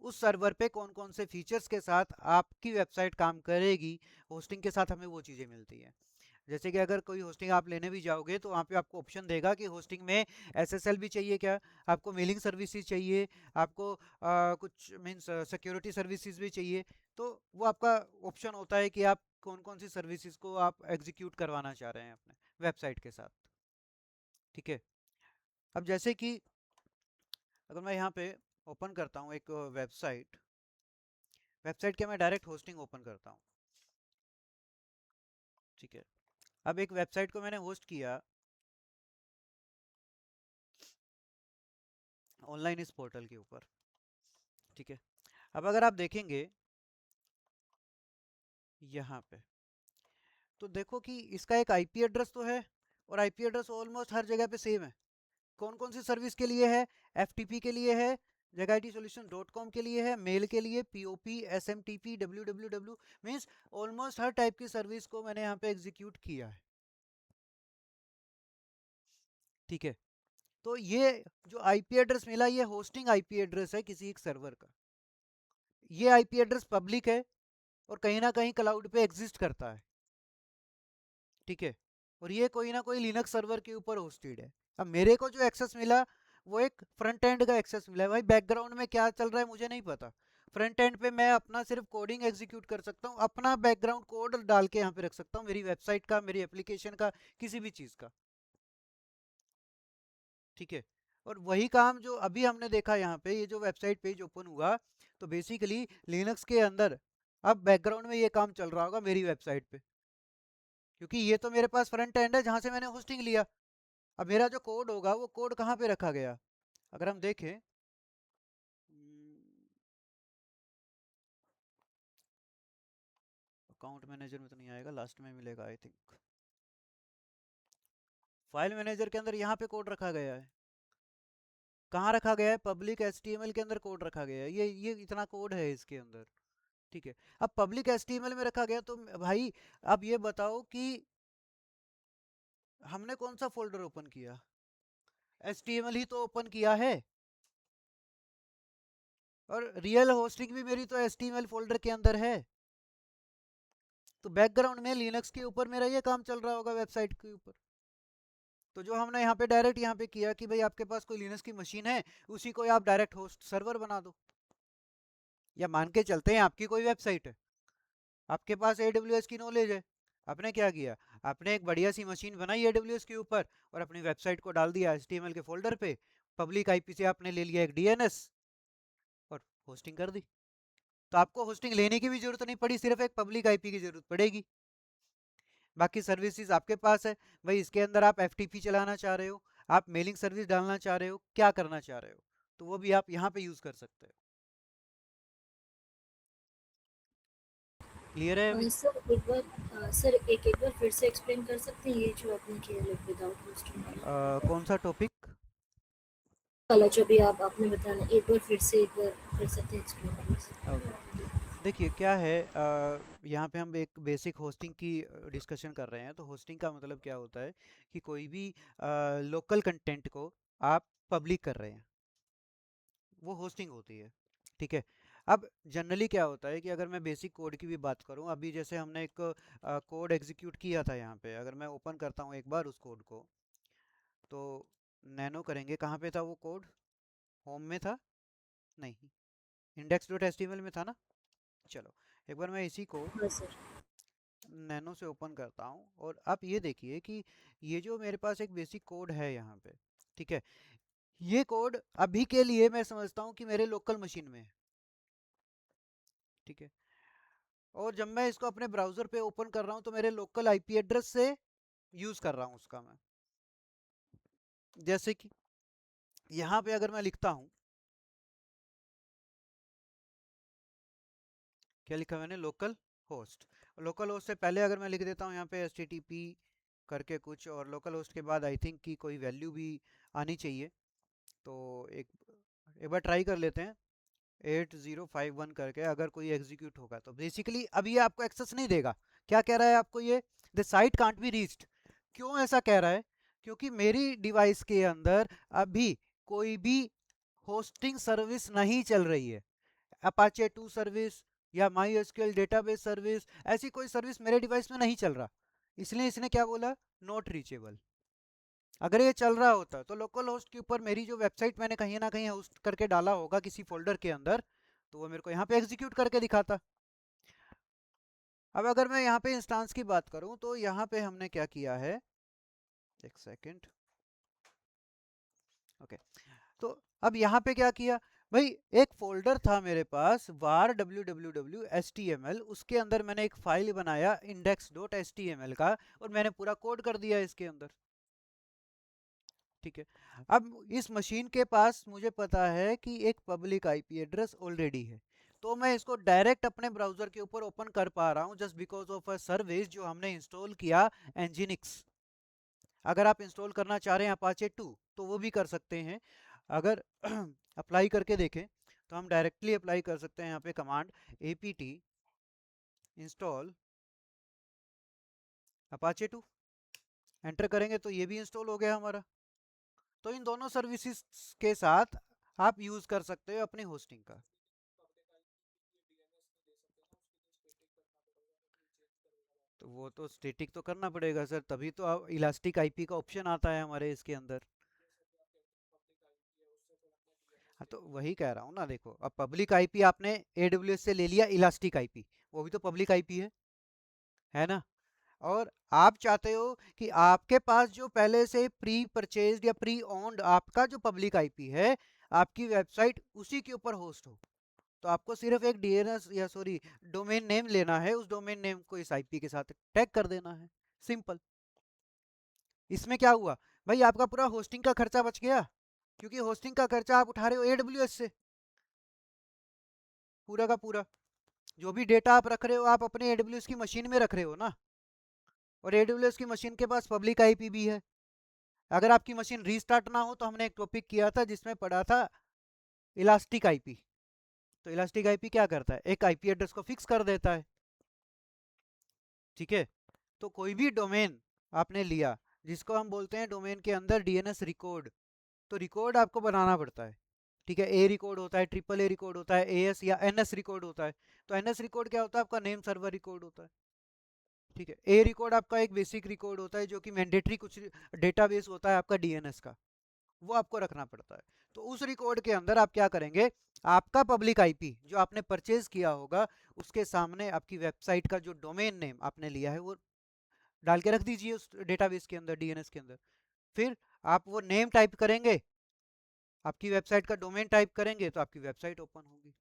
[SPEAKER 1] उस सर्वर पे कौन कौन से फीचर्स के साथ आपकी वेबसाइट काम करेगी, होस्टिंग के साथ हमें वो चीज़ें मिलती हैं। जैसे कि अगर कोई होस्टिंग आप लेने भी जाओगे तो वहाँ पे आपको ऑप्शन देगा कि होस्टिंग में एसएसएल भी चाहिए क्या, आपको मेलिंग सर्विसेज चाहिए, आपको कुछ मीन्स सिक्योरिटी सर्विसेज भी चाहिए। तो वो आपका ऑप्शन होता है कि आप कौन कौन सी सर्विसेज को आप एग्जीक्यूट करवाना चाह रहे हैं अपने वेबसाइट के साथ। ठीक है। अब जैसे कि अगर मैं यहाँ पे ओपन करता हूँ एक वेबसाइट, वेबसाइट के मैं डायरेक्ट होस्टिंग ओपन करता हूँ। ठीक है। अब एक वेबसाइट को मैंने होस्ट किया ऑनलाइन इस पोर्टल के ऊपर। ठीक है। अब अगर आप देखेंगे यहाँ पे, तो देखो कि इसका एक आईपी एड्रेस तो है, और आईपी एड्रेस ऑलमोस्ट हर जगह पे सेम है। कौन कौन सी सर्विस के लिए है? एफटीपी के लिए है, jgitsolution.com के लिए है, मेल के लिए, POP, SMTP, www, means almost हर टाइप की सर्विस को मैंने यहाँ पे एग्जीक्यूट किया है। ठीक है। तो ये जो आईपी एड्रेस मिला, ये होस्टिंग आईपी एड्रेस है किसी एक सर्वर का। ये आईपी एड्रेस पब्लिक है और कहीं ना कहीं क्लाउड पे एग्जिस्ट करता है। ठीक है। और ये कोई ना कोई लिनक्स सर्वर के ऊपर होस्टेड है। अब मेरे को जो एक्सेस मिला वो एक फ्रंट एंड का एक्सेस मिला है। भाई बैकग्राउंड में क्या चल रहा है मुझे नहीं पता। फ्रंट एंड पे मैं अपना सिर्फ कोडिंग एग्जीक्यूट कर सकता हूँ, अपना बैकग्राउंड कोड डाल के यहाँ पे रख सकता हूँ, मेरी वेबसाइट का, मेरी एप्लीकेशन का, किसी भी चीज़ का। ठीक है। और वही काम जो अभी हमने देखा यहाँ पे, ये जो वेबसाइट पेज ओपन हुआ, तो बेसिकली लिनक्स के अंदर अब बैकग्राउंड में ये काम चल रहा होगा मेरी वेबसाइट पे, क्योंकि ये तो मेरे पास फ्रंट एंड है जहाँ से मैंने होस्टिंग लिया। अब मेरा जो कोड होगा वो कोड कहाँ पे रखा गया, अगर हम देखें, अकाउंट मैनेजर में तो नहीं आएगा, लास्ट में मिलेगा आई थिंक। फाइल मैनेजर के अंदर यहाँ पे कोड रखा गया है। कहाँ रखा गया है? पब्लिक एचटीएमएल के अंदर कोड रखा गया है। ये इतना कोड है इसके अंदर। ठीक है। अब पब्लिक एचटीएमएल में रखा गया तो भाई अब ये बताओ कि हमने कौन सा फोल्डर ओपन किया? एचटीएमएल ही तो ओपन किया है। और रियल होस्टिंग भी मेरी तो एचटीएमएल फोल्डर के अंदर है। तो बैकग्राउंड में लिनक्स के ऊपर मेरा ये काम चल रहा होगा वेबसाइट के ऊपर। तो जो हमने यहाँ पे डायरेक्ट यहाँ पे किया कि भाई आपके पास कोई लिनक्स की मशीन है, उसी को आप डायरेक्ट होस्ट सर्वर बना दो। या मान के चलते हैं आपकी कोई वेबसाइट है, आपके पास AWS की नॉलेज है, आपने क्या किया, आपने एक बढ़िया सी मशीन बनाई AWS के ऊपर और अपनी वेबसाइट को डाल दिया HTML के फोल्डर पे, पब्लिक आईपी से आपने ले लिया एक DNS और होस्टिंग कर दी। तो आपको होस्टिंग लेने की भी जरूरत नहीं पड़ी, सिर्फ एक पब्लिक आईपी की जरूरत पड़ेगी। बाकी सर्विसेज आपके पास है। भाई इसके अंदर आप FTP चलाना चाह रहे हो, आप मेलिंग सर्विस डालना चाह रहे हो, क्या करना चाह रहे हो, तो वो भी आप यहाँ पे यूज कर सकते हो। क्लियर है अभी?
[SPEAKER 2] सर एक बार सर एक बार फिर से एक्सप्लेन कर सकते हैं ये जो आपने किया लाइक विदाउट होस्टिंग वाला?
[SPEAKER 1] कौन सा टॉपिक?
[SPEAKER 2] कल जो भी आप आपने बताया एक बार फिर से एक बार कर सकते हैं एक्सप्लेन प्लीज?
[SPEAKER 1] ओके। देखिए क्या है, यहाँ पे हम एक बेसिक होस्टिंग की डिस्कशन कर रहे हैं। तो होस्टिंग का मतलब क्या होता है कि कोई भी लोकल कंटेंट को आप पब्लिक कर रहे हैं, वो होस्टिंग होती है। ठीक है। अब जनरली क्या होता है कि अगर मैं बेसिक कोड की भी बात करूं, अभी जैसे हमने एक कोड एग्जीक्यूट किया था यहाँ पे, अगर मैं ओपन करता हूँ एक बार उस कोड को, तो नैनो करेंगे, कहाँ पे था वो कोड? होम में था? नहीं, index.html में था ना? चलो एक बार मैं इसी को
[SPEAKER 2] हाँ सर।
[SPEAKER 1] नैनो से ओपन करता हूँ, और आप ये देखिए कि ये जो मेरे पास एक बेसिक कोड है यहाँ पे, ठीक है, ये कोड अभी के लिए मैं समझता हूँ कि मेरे लोकल मशीन में है। ठीक है। और जब मैं इसको अपने ब्राउजर पे ओपन कर रहा हूँ तो मेरे लोकल आईपी एड्रेस से यूज कर रहा हूँ उसका मैं। जैसे कि यहाँ पे अगर मैं लिखता हूँ, क्या लिखा मैंने? Local host. लोकल होस्ट से पहले अगर मैं लिख देता हूँ यहाँ पे HTTP करके कुछ, और लोकल होस्ट के बाद आई थिंक की कोई वैल्यू भी आनी चाहिए। तो एक बार ट्राई कर लेते हैं, 8051 करके अगर कोई एग्जीक्यूट होगा तो बेसिकली अब ये आपको एक्सेस नहीं देगा। क्या कह रहा है आपको ये? The site can't be reached. क्यों ऐसा कह रहा है? क्योंकि मेरी डिवाइस के अंदर अभी कोई भी होस्टिंग सर्विस नहीं चल रही है। अपाचे 2 सर्विस या माई एसक्यूएल डेटाबेस सर्विस, ऐसी कोई सर्विस मेरे डिवाइस में नहीं चल रहा, इसलिए इसने क्या बोला, नॉट रीचेबल। अगर ये चल रहा होता तो लोकल होस्ट के ऊपर मेरी जो वेबसाइट मैंने कहीं ना कहीं होस्ट करके डाला होगा किसी फोल्डर के अंदर, तो वो मेरे को यहाँ पे एग्जीक्यूट करके दिखाता। अब अगर मैं यहाँ पे इंस्टांस की बात करूँ तो यहाँ पे हमने क्या किया है, एक सेकेंड, ओके। तो अब यहाँ पे क्या किया भाई, एक फोल्डर था मेरे पास var www.html, उसके अंदर मैंने एक फाइल बनाया index.html का, और मैंने पूरा कोड कर दिया इसके अंदर। ठीक है, अब इस मशीन के पास मुझे पता है कि एक पब्लिक आईपी एड्रेस ऑलरेडी है, तो मैं इसको डायरेक्ट अपने ब्राउजर के ऊपर ओपन कर पा रहा हूँ just because of a service जो हमने इंस्टॉल किया, एनजिनिक्स। अगर आप इंस्टॉल करना चाह रहे हैं अपाचे 2 तो वो भी कर सकते हैं। अगर अप्लाई करके देखें तो हम डायरेक्टली अप्लाई कर सकते हैं यहाँ पे command apt install Apache 2, enter करेंगे तो ये भी इंस्टॉल हो गया हमारा। तो इन दोनों सर्विसेज के साथ आप यूज कर सकते हो अपनी होस्टिंग का। तो वो तो स्टैटिक तो करना पड़ेगा सर, तभी तो अब इलास्टिक आईपी का ऑप्शन आता है हमारे इसके अंदर। हाँ तो वही कह रहा हूँ ना, देखो अब पब्लिक आईपी आपने एडब्ल्यूएस से ले लिया, इलास्टिक आईपी वो भी तो पब्लिक आईपी है ना। और आप चाहते हो कि आपके पास जो पहले से प्री परचेज्ड या प्री ओन्ड आपका जो पब्लिक आईपी है, आपकी वेबसाइट उसी के ऊपर होस्ट हो, तो आपको सिर्फ एक डीएनएस या सॉरी डोमेन नेम लेना है, उस डोमेन नेम को इस आईपी के साथ टैग कर देना है, सिंपल। इसमें क्या हुआ भाई, आपका पूरा होस्टिंग का खर्चा बच गया, क्योंकि होस्टिंग का खर्चा आप उठा रहे हो एडब्ल्यूएस से, पूरा का पूरा। जो भी डेटा आप रख रहे हो आप अपने एडब्ल्यूएस की मशीन में रख रहे हो ना, और एडब्ल्यूएस की मशीन के पास पब्लिक आईपी भी है। अगर आपकी मशीन रीस्टार्ट ना हो तो हमने एक टॉपिक किया था जिसमें पढ़ा था इलास्टिक आईपी। तो इलास्टिक आईपी क्या करता है, एक आईपी एड्रेस को फिक्स कर देता है। ठीक है, तो कोई भी डोमेन आपने लिया जिसको हम बोलते हैं डोमेन के अंदर डीएनएस रिकॉर्ड, तो रिकॉर्ड आपको बनाना पड़ता है। ठीक है, ए रिकॉर्ड होता है, ट्रिपल ए रिकॉर्ड होता है, एएस या एनएस रिकॉर्ड होता है। तो एनएस रिकॉर्ड क्या होता है, आपका नेम सर्वर रिकॉर्ड होता है। ठीक है, ए रिकॉर्ड आपका एक बेसिक रिकॉर्ड होता है जो कि मैंडेटरी कुछ डेटाबेस होता है आपका डीएनएस का, वो आपको रखना पड़ता है। तो उस रिकॉर्ड के अंदर आप क्या करेंगे, आपका पब्लिक आईपी जो आपने परचेज किया होगा उसके सामने आपकी वेबसाइट का जो डोमेन नेम आपने लिया है वो डाल के रख दीजिए उस डेटाबेस के अंदर, डीएनएस के अंदर। फिर आप वो नेम टाइप करेंगे, आपकी वेबसाइट का डोमेन टाइप करेंगे तो आपकी वेबसाइट ओपन होगी।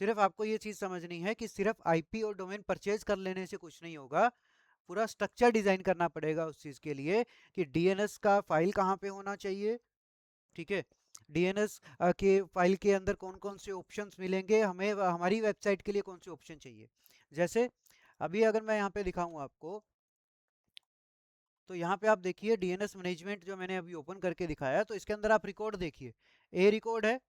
[SPEAKER 1] सिर्फ आपको ये चीज समझनी है कि सिर्फ आईपी और डोमेन परचेज कर लेने से कुछ नहीं होगा, पूरा स्ट्रक्चर डिजाइन करना पड़ेगा उस चीज के लिए कि डीएनएस का फाइल कहाँ पे होना चाहिए। ठीक है, डीएनएस के फाइल के अंदर कौन कौन से ऑप्शंस मिलेंगे हमें, हमारी वेबसाइट के लिए कौन से ऑप्शन चाहिए। जैसे अभी अगर मैं यहाँ पे दिखाऊं आपको, तो यहाँ पे आप देखिए डीएनएस मैनेजमेंट जो मैंने अभी ओपन करके दिखाया, तो इसके अंदर आप रिकॉर्ड देखिए, ए रिकॉर्ड है,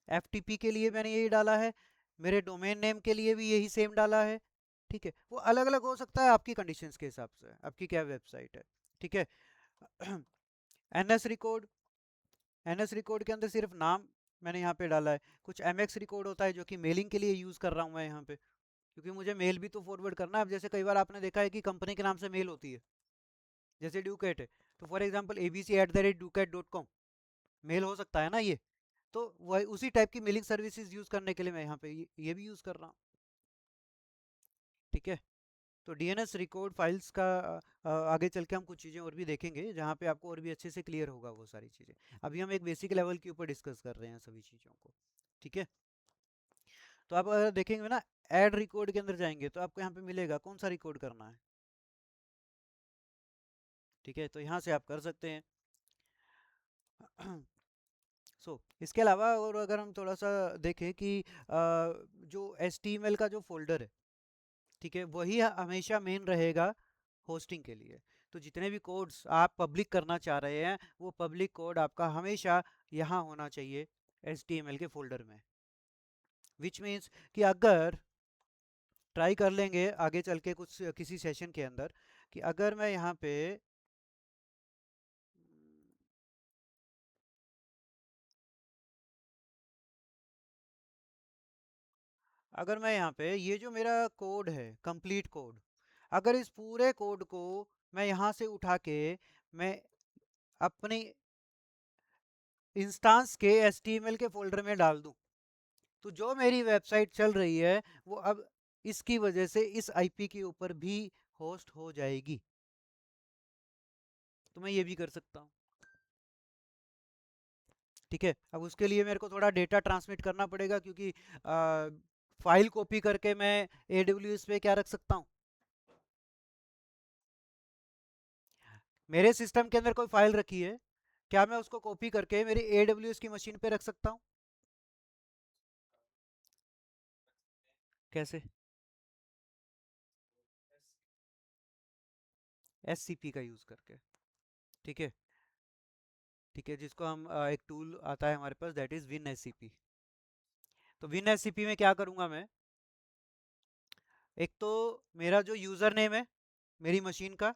[SPEAKER 1] एफटीपी के लिए मैंने यही डाला है, मेरे डोमेन नेम के लिए भी यही सेम डाला है। ठीक है, वो अलग अलग हो सकता है आपकी कंडीशंस के हिसाब से, आपकी क्या वेबसाइट है। ठीक है, एनएस रिकॉर्ड, एनएस रिकॉर्ड के अंदर सिर्फ नाम मैंने यहाँ पे डाला है। कुछ एमएक्स रिकॉर्ड होता है जो कि मेलिंग के लिए यूज कर रहा हूँ मैं यहाँ पे, क्योंकि मुझे मेल भी तो फॉरवर्ड करना है। अब जैसे कई बार आपने देखा है कि कंपनी के नाम से मेल होती है, जैसे ड्यूकेट है, तो फॉर एग्जाम्पल abc@ducat.com मेल हो सकता है ना ये, तो वही उसी टाइप की मेलिंग सर्विसेज यूज करने के लिए मैं यहाँ पे ये भी यूज कर रहा हूँ। ठीक है, तो डीएनएस रिकॉर्ड फाइल्स का आगे चल के हम कुछ चीज़ें और भी देखेंगे जहाँ पे आपको और भी अच्छे से क्लियर होगा वो सारी चीज़ें। अभी हम एक बेसिक लेवल के ऊपर डिस्कस कर रहे हैं सभी चीज़ों को। ठीक है, तो आप अगर देखेंगे ना, ऐड रिकॉर्ड के अंदर जाएंगे तो आपको यहाँ पे मिलेगा कौन सा रिकॉर्ड करना है। ठीक है, तो यहाँ से आप कर सकते हैं। इसके अलावा और अगर हम थोड़ा सा देखें कि जो HTML का जो फोल्डर है, ठीक है, वही हमेशा मेन रहेगा होस्टिंग के लिए। तो जितने भी कोड्स आप पब्लिक करना चाह रहे हैं वो पब्लिक कोड आपका हमेशा यहाँ होना चाहिए HTML के फोल्डर में। विच मीन्स कि अगर ट्राई कर लेंगे आगे चल के कुछ किसी सेशन के अंदर कि अगर मैं यहाँ पे अगर मैं यहाँ पे ये जो मेरा कोड है कंप्लीट कोड, अगर इस पूरे कोड को मैं यहाँ से उठा के मैं अपनी इंस्टांस के HTML के फोल्डर में डाल दूं, तो जो मेरी वेबसाइट चल रही है वो अब इसकी वजह से इस आईपी के ऊपर भी होस्ट हो जाएगी। तो मैं ये भी कर सकता हूँ। ठीक है, अब उसके लिए मेरे को थोड़ा डेटा ट्रांसमिट करना पड़ेगा, क्योंकि फाइल कॉपी करके मैं AWS पे क्या रख सकता हूँ, मेरे सिस्टम के अंदर कोई फाइल रखी है, क्या मैं उसको कॉपी करके मेरी AWS की मशीन पे रख सकता हूँ? कैसे? SCP का यूज़ करके। ठीक है, ठीक है, जिसको हम एक टूल आता है हमारे पास, दैट इज़ WinSCP। तो WinSCP में क्या करूँगा मैं, एक तो मेरा जो यूज़र नेम है मेरी मशीन का,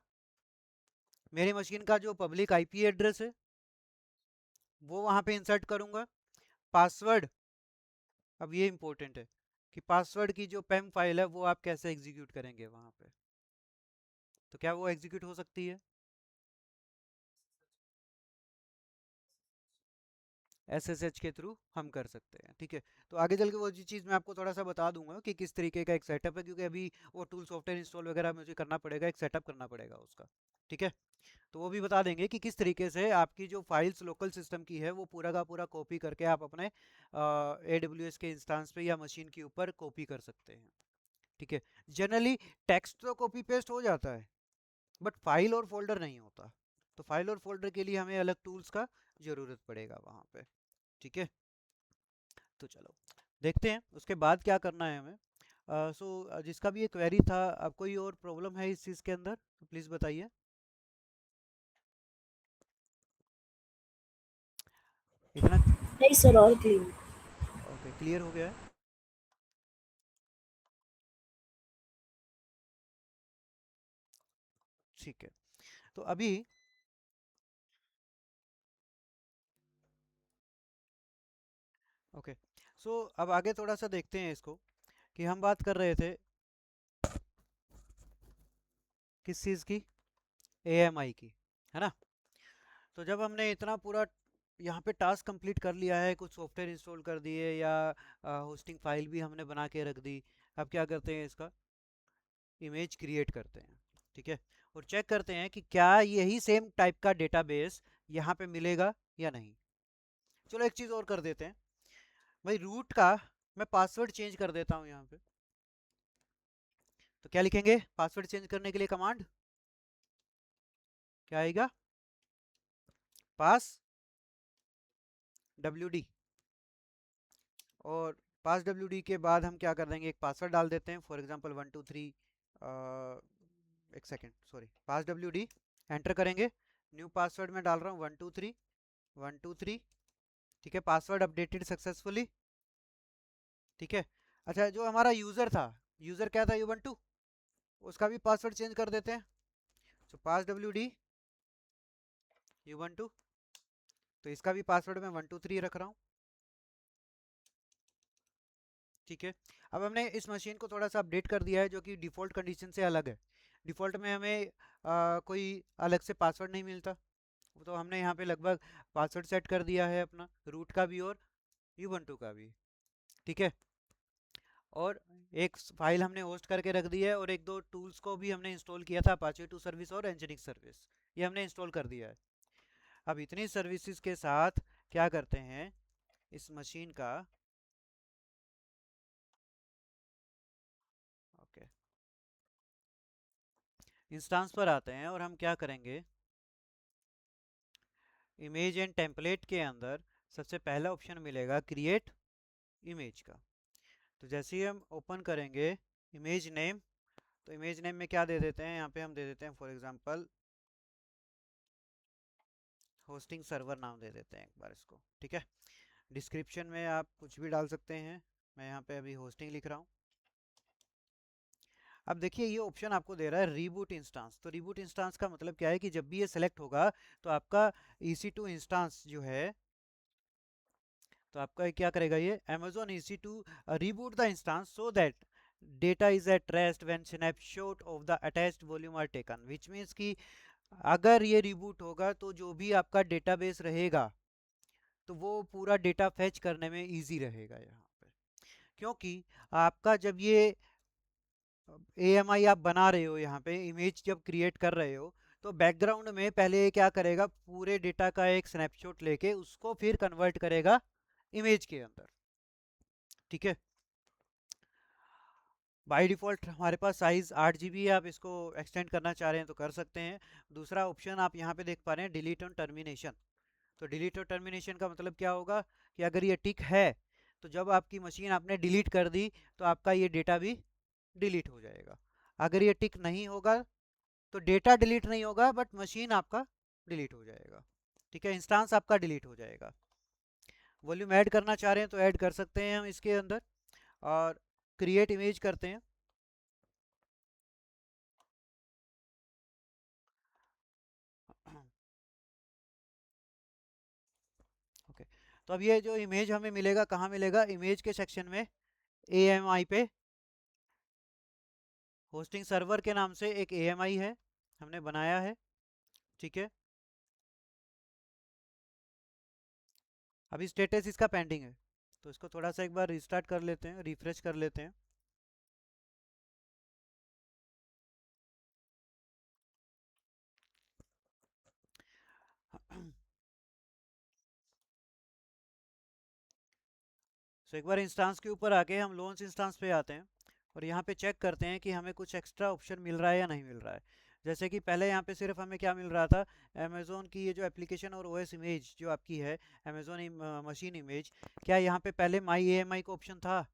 [SPEAKER 1] मेरी मशीन का जो पब्लिक आईपी एड्रेस है वो वहाँ पे इंसर्ट करूँगा। पासवर्ड, अब ये इंपॉर्टेंट है कि पासवर्ड की जो पेम फाइल है वो आप कैसे एग्जीक्यूट करेंगे वहाँ पे, तो क्या वो एग्जीक्यूट हो सकती है? SSH के थ्रू हम कर सकते हैं। ठीक है, तो आगे चल के वो चीज़ मैं आपको थोड़ा सा बता दूंगा कि किस तरीके का एक सेटअप है, क्योंकि अभी वो टूल सॉफ्टवेयर इंस्टॉल वगैरह मुझे करना पड़ेगा, एक सेटअप करना पड़ेगा उसका। ठीक है, तो वो भी बता देंगे कि किस तरीके से आपकी जो फाइल्स लोकल सिस्टम की है वो पूरा का पूरा कॉपी करके आप अपने AWS के इंस्टांस पे या मशीन के ऊपर कॉपी कर सकते हैं। ठीक है, जनरली टेक्स्ट तो कॉपी पेस्ट हो जाता है, बट फाइल और फोल्डर नहीं होता। तो फाइल और फोल्डर के लिए हमें अलग टूल्स का ज़रूरत पड़ेगा वहाँ पे। ठीक है, तो चलो देखते हैं उसके बाद क्या करना है हमें। जिसका भी ये क्वेरी था, अब कोई और प्रॉब्लम है इस चीज़ के अंदर तो प्लीज़ बताइए। इतना?
[SPEAKER 2] नहीं सर, और क्लीन।
[SPEAKER 1] ओके, क्लियर हो गया है। ठीक है, तो अभी ओके, अब आगे थोड़ा सा देखते हैं इसको, कि हम बात कर रहे थे किस चीज़ की, AMI की, है ना? तो जब हमने इतना पूरा यहाँ पे टास्क कंप्लीट कर लिया है, कुछ सॉफ्टवेयर इंस्टॉल कर दिए या होस्टिंग फाइल भी हमने बना के रख दी, अब क्या करते हैं, इसका इमेज क्रिएट करते हैं। ठीक है, और चेक करते हैं कि क्या यही सेम टाइप का डेटाबेस यहाँ पे मिलेगा या नहीं। चलो एक चीज़ और कर देते हैं भाई, रूट का मैं पासवर्ड चेंज कर देता हूँ यहाँ पे। तो क्या लिखेंगे पासवर्ड चेंज करने के लिए, कमांड क्या आएगा, पास WD, और पास WD के बाद हम क्या कर देंगे, एक पासवर्ड डाल देते हैं, फॉर एग्जांपल 123, एक सेकेंड सॉरी, पास WD एंटर करेंगे, न्यू पासवर्ड में डाल रहा हूँ 123 123। ठीक है, पासवर्ड अपडेटेड सक्सेसफुली। ठीक है, अच्छा जो हमारा यूज़र था, यूज़र क्या था, Ubuntu, उसका भी पासवर्ड चेंज कर देते हैं। पास WD Ubuntu, तो इसका भी पासवर्ड मैं 123 रख रहा हूँ। ठीक है, अब हमने इस मशीन को थोड़ा सा अपडेट कर दिया है, जो कि डिफ़ॉल्ट कंडीशन से अलग है। डिफ़ॉल्ट में हमें कोई अलग से पासवर्ड नहीं मिलता, तो हमने यहाँ पे लगभग पासवर्ड सेट कर दिया है अपना, रूट का भी और यूबंटू का भी। ठीक है, और एक फाइल हमने होस्ट करके रख दी है, और एक दो टूल्स को भी हमने इंस्टॉल किया था, अपाचे 2 सर्विस और एनजिनिक्स सर्विस, ये हमने इंस्टॉल कर दिया है। अब इतनी सर्विसेज के साथ क्या करते हैं, इस मशीन का ओके इंस्टांस पर आते हैं, और हम क्या करेंगे, इमेज एंड टेम्पलेट के अंदर सबसे पहला ऑप्शन मिलेगा क्रिएट इमेज का। तो जैसे ही हम ओपन करेंगे इमेज नेम, तो इमेज नेम में क्या दे देते हैं, यहाँ पे हम दे देते हैं फॉर एग्जांपल होस्टिंग सर्वर नाम दे देते हैं एक बार इसको। ठीक है, डिस्क्रिप्शन में आप कुछ भी डाल सकते हैं, मैं यहाँ पे अभी होस्टिंग लिख रहा हूँ। अब देखिए ये ऑप्शन आपको दे रहा है रीबूट इंस्टांस, तो रीबूट इंस्टांस का मतलब क्या है कि जब भी ये सेलेक्ट होगा तो आपका EC2 इंस्टांस जो है तो आपका ये क्या करेगा, ये Amazon EC to reboot the instance so that data is at rest when snapshot of the attached volume are taken, which means कि अगर ये रिबूट होगा तो जो भी आपका डेटाबेस रहेगा तो वो पूरा डेटा फेच करने में इजी रहेगा यहाँ पे, क्योंकि आपका जब ये AMI आप बना रहे हो, यहाँ पे इमेज जब क्रिएट कर रहे हो, तो बैकग्राउंड में पहले ये क्या करेगा, पूरे डेटा का एक स्नैपशॉट लेके उसको फिर कन्वर्ट करेगा इमेज के अंदर। ठीक है, बाय डिफ़ॉल्ट हमारे पास साइज़ 8 GB है, आप इसको एक्सटेंड करना चाह रहे हैं तो कर सकते हैं। दूसरा ऑप्शन आप यहाँ पे देख पा रहे हैं, डिलीट ऑन टर्मिनेशन। तो डिलीट और टर्मिनेशन का मतलब क्या होगा कि अगर ये टिक है तो जब आपकी मशीन आपने डिलीट कर दी तो आपका ये डेटा भी डिलीट हो जाएगा। अगर ये टिक नहीं होगा तो डेटा डिलीट नहीं होगा बट मशीन आपका डिलीट हो जाएगा। ठीक है, इंस्टांस आपका डिलीट हो जाएगा। वॉल्यूम ऐड करना चाह रहे हैं तो ऐड कर सकते हैं हम इसके अंदर, और क्रिएट इमेज करते हैं। ओके, तो अब ये जो इमेज हमें मिलेगा, कहाँ मिलेगा, इमेज के सेक्शन में AMI पे होस्टिंग सर्वर के नाम से एक AMI है, हमने बनाया है। ठीक है, अभी स्टेटस इसका पेंडिंग है, तो इसको थोड़ा सा एक बार रिस्टार्ट कर लेते हैं, रिफ्रेश कर लेते हैं। सो एक बार इंस्टांस के ऊपर आके हम लॉन्च इंस्टांस पे आते हैं और यहाँ पे चेक करते हैं कि हमें कुछ एक्स्ट्रा ऑप्शन मिल रहा है या नहीं मिल रहा है। जैसे कि पहले यहाँ पे सिर्फ हमें क्या मिल रहा था, अमेज़ोन की ये जो एप्लीकेशन और OS इमेज जो आपकी है, अमेज़ोन मशीन इमेज, क्या यहाँ पे पहले माई AMI का ऑप्शन था?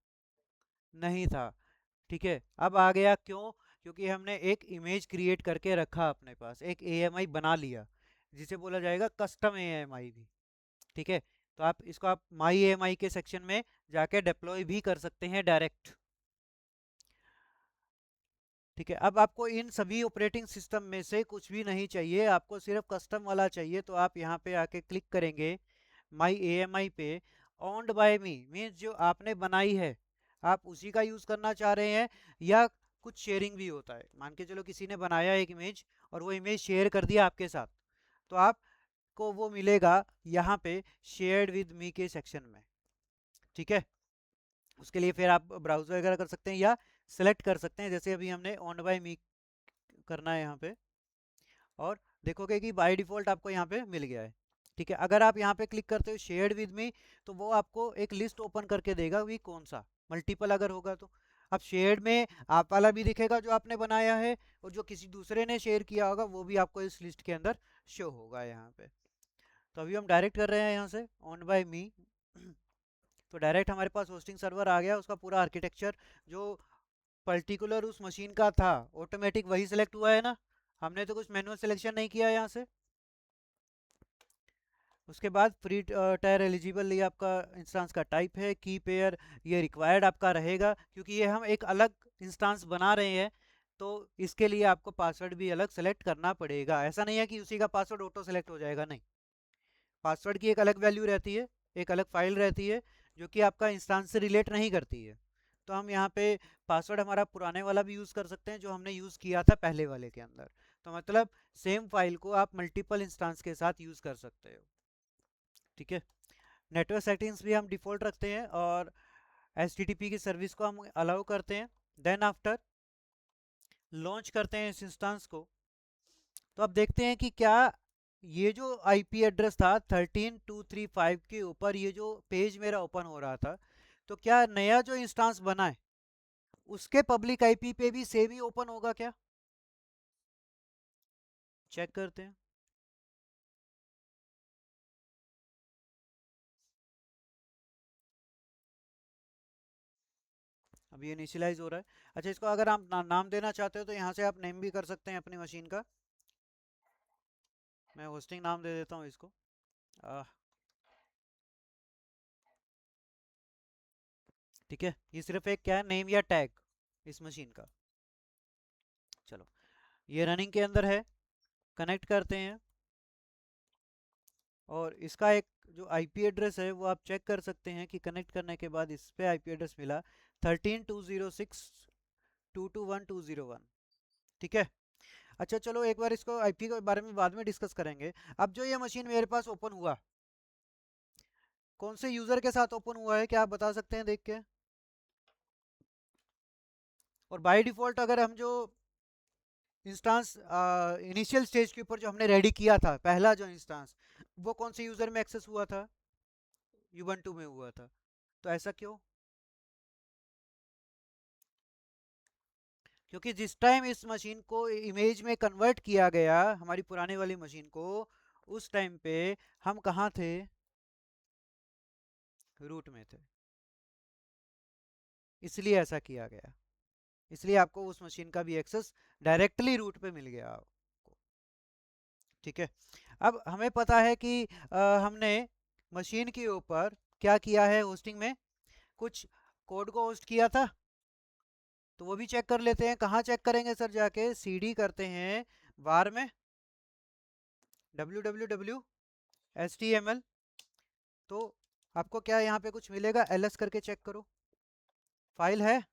[SPEAKER 1] नहीं था। ठीक है, अब आ गया, क्यों? क्योंकि हमने एक इमेज क्रिएट करके रखा अपने पास, एक AMI बना लिया जिसे बोला जाएगा कस्टम AMI भी। ठीक है, तो आप इसको आप माई AMI के सेक्शन में जाके डिप्लॉय भी कर सकते हैं डायरेक्ट। ठीक है, अब आपको इन सभी ऑपरेटिंग सिस्टम में से कुछ भी नहीं चाहिए, आपको सिर्फ कस्टम वाला चाहिए, तो आप यहाँ पे आके क्लिक करेंगे माई AMI पे। ओन्ड बाय मी मीन्स जो आपने बनाई है आप उसी का यूज़ करना चाह रहे हैं, या कुछ शेयरिंग भी होता है। मान के चलो किसी ने बनाया एक इमेज और वो इमेज शेयर कर दिया आपके साथ, तो आपको वो मिलेगा यहाँ पे शेयर्ड विद मी के सेक्शन में। ठीक है, उसके लिए फिर आप ब्राउज़र वगैरह कर सकते हैं या सेलेक्ट कर सकते हैं, जैसे अभी हमने ओन्ड बाय मी करना है यहाँ पे, और देखोगे कि बाय डिफ़ॉल्ट आपको यहाँ पे मिल गया है। ठीक है, अगर आप यहाँ पे क्लिक करते हो शेयर्ड विद मी, तो वो आपको एक लिस्ट ओपन करके देगा भी कौन सा, मल्टीपल अगर होगा तो। अब शेयर्ड में आप वाला भी दिखेगा जो आपने बनाया है, और जो किसी दूसरे ने शेयर किया होगा वो भी आपको इस लिस्ट के अंदर शो होगा यहाँ पे। तो अभी हम डायरेक्ट कर रहे हैं यहाँ से ऑन बाय मी। तो डायरेक्ट हमारे पास होस्टिंग सर्वर आ गया, उसका पूरा आर्किटेक्चर जो पर्टिकुलर उस मशीन का था ऑटोमेटिक वही सिलेक्ट हुआ है ना, हमने तो कुछ मैनुअल सिलेक्शन नहीं किया यहाँ से। उसके बाद फ्री टायर एलिजिबल, ये आपका इंस्टांस का टाइप है, की पेयर ये रिक्वायर्ड आपका रहेगा क्योंकि ये हम एक अलग इंस्टांस बना रहे हैं, तो इसके लिए आपको पासवर्ड भी अलग सेलेक्ट करना पड़ेगा। ऐसा नहीं है कि उसी का पासवर्ड ऑटो सेलेक्ट हो जाएगा, नहीं, पासवर्ड की एक अलग वैल्यू रहती है, एक अलग फाइल रहती है जो कि आपका इंस्टांस से रिलेट नहीं करती है। तो हम यहाँ पे पासवर्ड हमारा पुराने वाला भी यूज़ कर सकते हैं जो हमने यूज़ किया था पहले वाले के अंदर। तो मतलब सेम फाइल को आप मल्टीपल इंस्टांस के साथ यूज़ कर सकते हो। ठीक है, नेटवर्क सेटिंग्स भी हम डिफ़ॉल्ट रखते हैं और HTTP की सर्विस को हम अलाउ करते हैं। देन आफ्टर लॉन्च करते हैं इस इंस्टांस को। तो अब देखते हैं कि क्या ये जो IP एड्रेस था 13235 के ऊपर ये जो पेज मेरा ओपन हो रहा था, तो क्या नया जो इंस्टांस बना है उसके पब्लिक IP पे भी सेम ही ओपन होगा क्या? चेक करते हैं। अब ये इनिशियलाइज हो रहा है। अच्छा, इसको अगर आप नाम देना चाहते हो तो यहाँ से आप नेम भी कर सकते हैं अपनी मशीन का। मैं होस्टिंग नाम दे देता हूँ इसको। ठीक है, ये सिर्फ एक क्या है, नेम या टैग इस मशीन का। चलो, ये रनिंग के अंदर है, कनेक्ट करते हैं और इसका एक जो आईपी एड्रेस है वो आप चेक कर सकते हैं कि कनेक्ट करने के बाद इस पे आईपी एड्रेस मिला 13.206.221.201। ठीक है। अच्छा चलो एक बार इसको आईपी के बारे में बाद में डिस्कस करेंगे। अब जो ये मशीन मेरे पास ओपन हुआ, कौन से यूजर के साथ ओपन हुआ है, क्या आप बता सकते हैं देख के? और बाय डिफॉल्ट अगर हम जो इंस्टांस इनिशियल स्टेज के ऊपर जो हमने रेडी किया था, पहला जो इंस्टांस, वो कौन से यूजर में एक्सेस हुआ था? यूबंटू में हुआ था। तो ऐसा क्यों? क्योंकि जिस टाइम इस मशीन को इमेज में कन्वर्ट किया गया, हमारी पुराने वाली मशीन को, उस टाइम पे हम कहाँ थे? रूट में थे। इसलिए ऐसा किया गया। इसलिए आपको उस मशीन का भी एक्सेस डायरेक्टली रूट पे मिल गया आपको। ठीक है। अब हमें पता है कि हमने मशीन के ऊपर क्या किया है, होस्टिंग में कुछ कोड को होस्ट किया था। तो वो भी चेक कर लेते हैं। कहाँ चेक करेंगे सर? जाके सीडी करते हैं वार में www html। तो आपको क्या यहाँ पे कुछ मिलेगा? ls करके चेक करो, फाइल है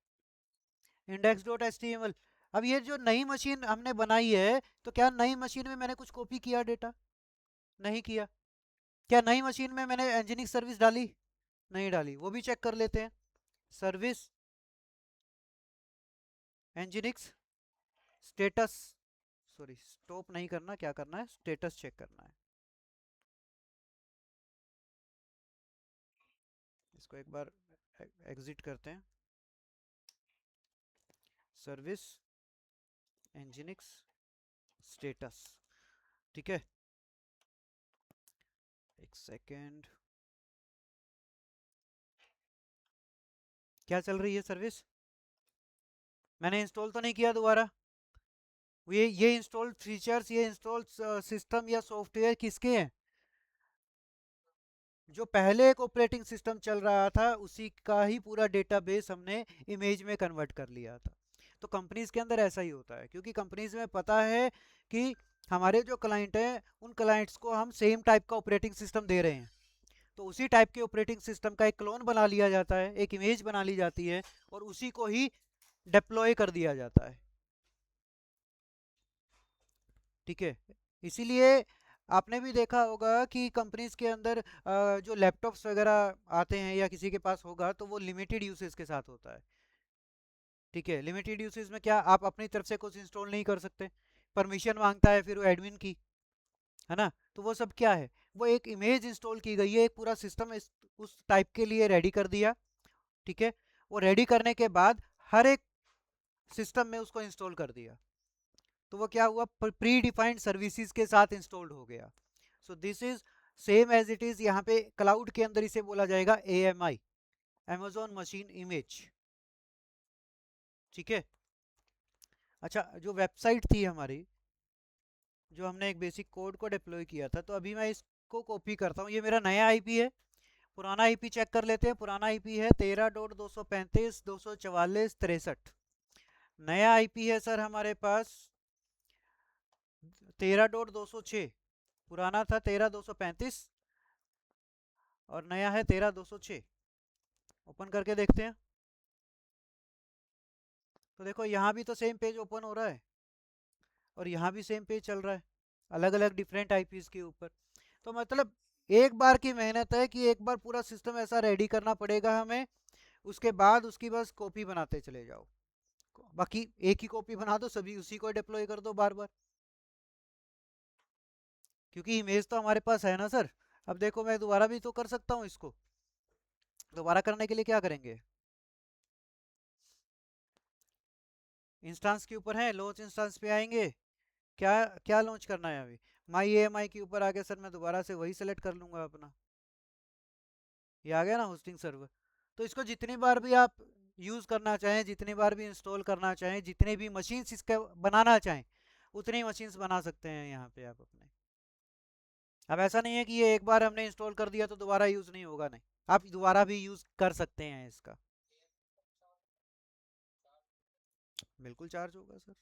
[SPEAKER 1] index.html। अब ये जो नई मशीन हमने बनाई है, तो क्या नई मशीन में मैंने कुछ कॉपी किया डेटा? नहीं किया। क्या नई मशीन में मैंने एंजिनिक सर्विस डाली? नहीं डाली। वो भी चेक कर लेते हैं। Service nginx status, sorry stop नहीं करना, क्या करना है, स्टेटस चेक करना है। इसको एक बार एग्जिट करते हैं। Service nginx status. ठीक है, एक सेकेंड। क्या चल रही है सर्विस? मैंने इंस्टॉल तो नहीं किया दोबारा। ये इंस्टॉल फीचर्स, ये इंस्टॉल सिस्टम या सॉफ्टवेयर किसके हैं? जो पहले एक ऑपरेटिंग सिस्टम चल रहा था उसी का ही पूरा डेटाबेस हमने इमेज में कन्वर्ट कर लिया था। तो कंपनीज के अंदर ऐसा ही होता है, क्योंकि कंपनीज में पता है कि हमारे जो क्लाइंट हैं उन क्लाइंट्स को हम सेम टाइप का ऑपरेटिंग सिस्टम दे रहे हैं। तो उसी टाइप के ऑपरेटिंग सिस्टम का एक क्लोन बना लिया जाता है, एक इमेज बना ली जाती है, और उसी को ही डिप्लॉय कर दिया जाता है। ठीक है। इसीलिए आपने भी देखा होगा कि कंपनीज के अंदर जो लैपटॉप्स वगैरह आते हैं या किसी के पास होगा, तो वो लिमिटेड यूसेज के साथ होता है। ठीक है। लिमिटेड यूसेज में क्या, आप अपनी तरफ से कुछ इंस्टॉल नहीं कर सकते, परमिशन मांगता है फिर वो एडमिन की, है ना? तो वो सब क्या है, वो एक इमेज इंस्टॉल की गई है, एक पूरा सिस्टम उस टाइप के लिए रेडी कर दिया। ठीक है। वो रेडी करने के बाद हर एक सिस्टम में उसको इंस्टॉल कर दिया। तो वो क्या हुआ, प्री डिफाइंड सर्विसेज के साथ इंस्टॉल्ड हो गया। So this is same as it is, यहाँ पे क्लाउड के अंदर इसे बोला जाएगा AMI, Amazon मशीन इमेज। ठीक है। अच्छा, जो वेबसाइट थी हमारी, जो हमने एक बेसिक कोड को डिप्लॉय किया था, तो अभी मैं इसको कॉपी करता हूँ। ये मेरा नया आईपी है। पुराना आईपी चेक कर लेते हैं। पुराना आईपी है 13.235.244.63। नया आईपी है सर हमारे पास 13.206। पुराना था 13.235 और नया है 13.206। ओपन करके देखते हैं। तो देखो यहाँ भी तो सेम पेज ओपन हो रहा है और यहाँ भी सेम पेज चल रहा है, अलग अलग डिफरेंट आईपीज के ऊपर। तो मतलब एक बार की मेहनत है कि एक बार पूरा सिस्टम ऐसा रेडी करना पड़ेगा हमें, उसके बाद उसकी बस कॉपी बनाते चले जाओ। बाकी एक ही कॉपी बना दो, सभी उसी को डिप्लॉय कर दो बार बार, क्योंकि इमेज तो हमारे पास है ना सर। अब देखो मैं दोबारा भी तो कर सकता हूँ इसको। दोबारा करने के लिए क्या करेंगे, इंस्टांस के ऊपर है, लॉन्च इंस्टांस पे आएंगे। क्या क्या लॉन्च करना है अभी? माई AMI के ऊपर आके सर मैं दोबारा से वही सेलेक्ट कर लूंगा अपना। ये आ गया ना होस्टिंग सर्वर। तो इसको जितनी बार भी आप यूज़ करना चाहें, जितनी बार भी इंस्टॉल करना चाहें, जितने भी मशीन्स इसका बनाना चाहें, उतनी मशीन्स बना सकते हैं यहाँ पे आप अपने। अब ऐसा नहीं है कि ये एक बार हमने इंस्टॉल कर दिया तो दोबारा यूज़ नहीं होगा, नहीं, आप दोबारा भी यूज़ कर सकते हैं इसका। बिल्कुल चार्ज होगा सर।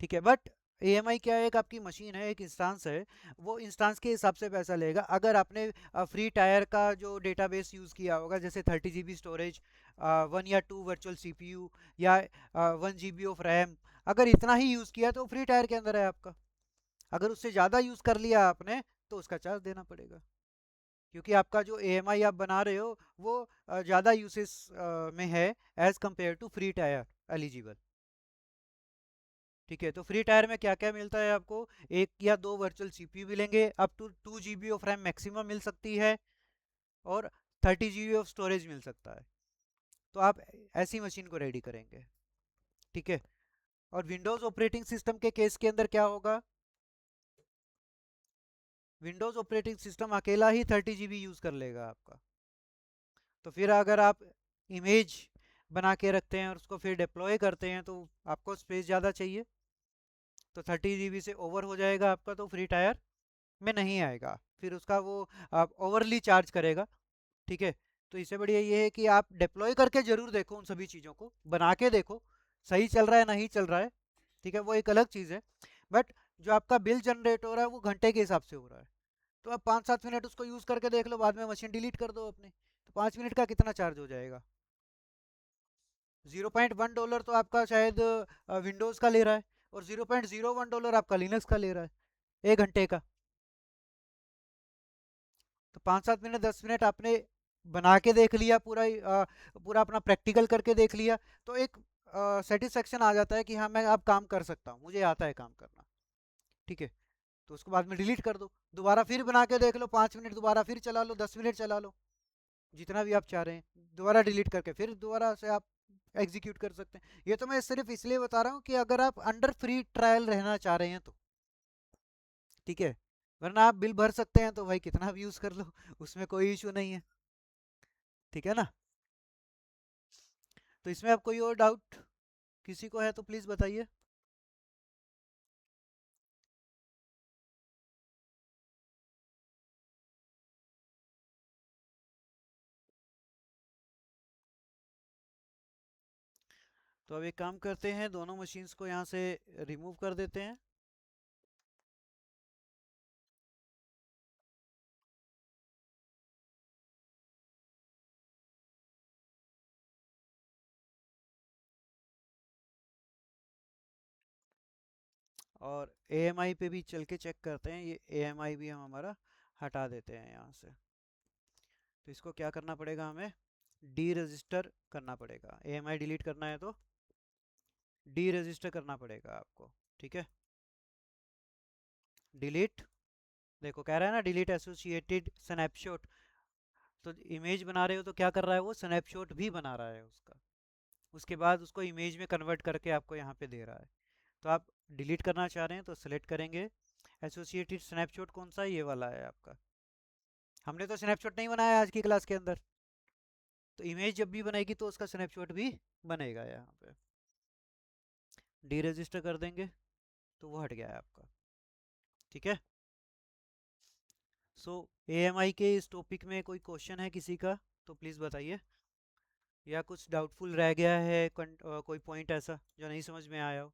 [SPEAKER 1] ठीक है, बट एएमआई क्या है, एक आपकी मशीन है, एक इंस्टेंस है, वो इंस्टेंस के हिसाब से पैसा लेगा। अगर आपने फ्री टायर का जो डेटाबेस यूज़ किया होगा, जैसे 30 GB स्टोरेज, 1 या 2 वर्चुअल सीपीयू, या 1 GB ऑफ रैम, अगर इतना ही यूज़ किया तो फ्री टायर के अंदर है आपका। अगर उससे ज़्यादा यूज़ कर लिया आपने तो उसका चार्ज देना पड़ेगा, क्योंकि आपका जो एएमआई आप बना रहे हो वो ज़्यादा यूसेस में है as compare to free tier eligible. ठीक है, तो फ्री टायर में क्या क्या मिलता है आपको? 1 या 2 वर्चुअल सीपीयू मिलेंगे, up to 2 GB of RAM maximum मिल सकती है, और 30 GB ऑफ स्टोरेज मिल सकता है। तो आप ऐसी मशीन को रेडी करेंगे। ठीक है। और विंडोज़ ऑपरेटिंग सिस्टम के केस के अंदर क्या होगा? विंडोज़ ऑपरेटिंग सिस्टम अकेला ही 30 GB यूज़ कर लेगा आपका। तो फिर अगर आप इमेज बना के रखते हैं और उसको फिर डिप्लॉय करते हैं तो आपको स्पेस ज़्यादा चाहिए, तो 30 GB से ओवर हो जाएगा आपका, तो फ्री टायर में नहीं आएगा, फिर उसका वो आप ओवरली चार्ज करेगा। ठीक है। तो इससे बढ़िया ये है कि आप डिप्लॉय करके जरूर देखो, उन सभी चीज़ों को बना के देखो, सही चल रहा है नहीं चल रहा है। ठीक है, वो एक अलग चीज़ है। बट जो आपका बिल जनरेट हो रहा है वो घंटे के हिसाब से हो रहा है, तो आप 5-7 मिनट उसको यूज़ करके देख लो, बाद में मशीन डिलीट कर दो अपने, तो 5 मिनट का कितना चार्ज हो जाएगा? $0.1 तो आपका शायद विंडोज़ का ले रहा है, और $0.01 आपका लिनक्स का ले रहा है 1 घंटे का। तो 5-7 मिनट 10 मिनट आपने बना के देख लिया, पूरा अपना प्रैक्टिकल करके देख लिया, तो एक सेटिस्फेक्शन आ जाता है कि हाँ मैं अब काम कर सकता हूँ, मुझे आता है काम करना। ठीक है। तो उसको बाद में डिलीट कर दो, दोबारा फिर बना के देख लो, 5 मिनट दोबारा फिर चला लो, 10 मिनट चला लो, जितना भी आप चाह रहे हैं, दोबारा डिलीट करके फिर दोबारा से आप एग्जीक्यूट कर सकते हैं। ये तो मैं सिर्फ इसलिए बता रहा हूँ कि अगर आप अंडर फ्री ट्रायल रहना चाह रहे हैं तो। ठीक है। वरना आप बिल भर सकते हैं तो भाई कितना भी यूज़ कर लो, उसमें कोई इशू नहीं है। ठीक है ना? तो इसमें अब कोई और डाउट किसी को है तो प्लीज़ बताइए। तो अब एक काम करते हैं, दोनों मशीन्स को यहाँ से रिमूव कर देते हैं। और एएमआई पे भी चल के चेक करते हैं, ये एएमआई भी हम हमारा हटा देते हैं यहाँ से। तो इसको क्या करना पड़ेगा हमें? डी रजिस्टर करना पड़ेगा, एएमआई डिलीट करना है तो डी रजिस्टर करना पड़ेगा आपको। ठीक है। डिलीट, देखो कह रहा है ना डिलीट एसोसिएटेड स्नैपशॉट, तो इमेज बना रहे हो तो क्या कर रहा है, वो स्नैपशॉट भी बना रहा है उसका, उसके बाद उसको इमेज में कन्वर्ट करके आपको यहाँ पे दे रहा है। तो आप डिलीट करना चाह रहे हैं तो सेलेक्ट करेंगे, एसोसिएटेड स्नैपशॉट कौन सा है, ये वाला है आपका। हमने तो स्नैपशॉट नहीं बनाया आज की क्लास के अंदर, तो इमेज जब भी बनेगी तो उसका स्नैपशॉट भी बनेगा यहाँ पे। डी रजिस्टर कर देंगे तो वो हट गया है आपका। ठीक है। सो एएमआई के इस टॉपिक में कोई क्वेश्चन है किसी का तो प्लीज़ बताइए, या कुछ डाउटफुल रह गया है, कोई पॉइंट ऐसा जो नहीं समझ में आया हो।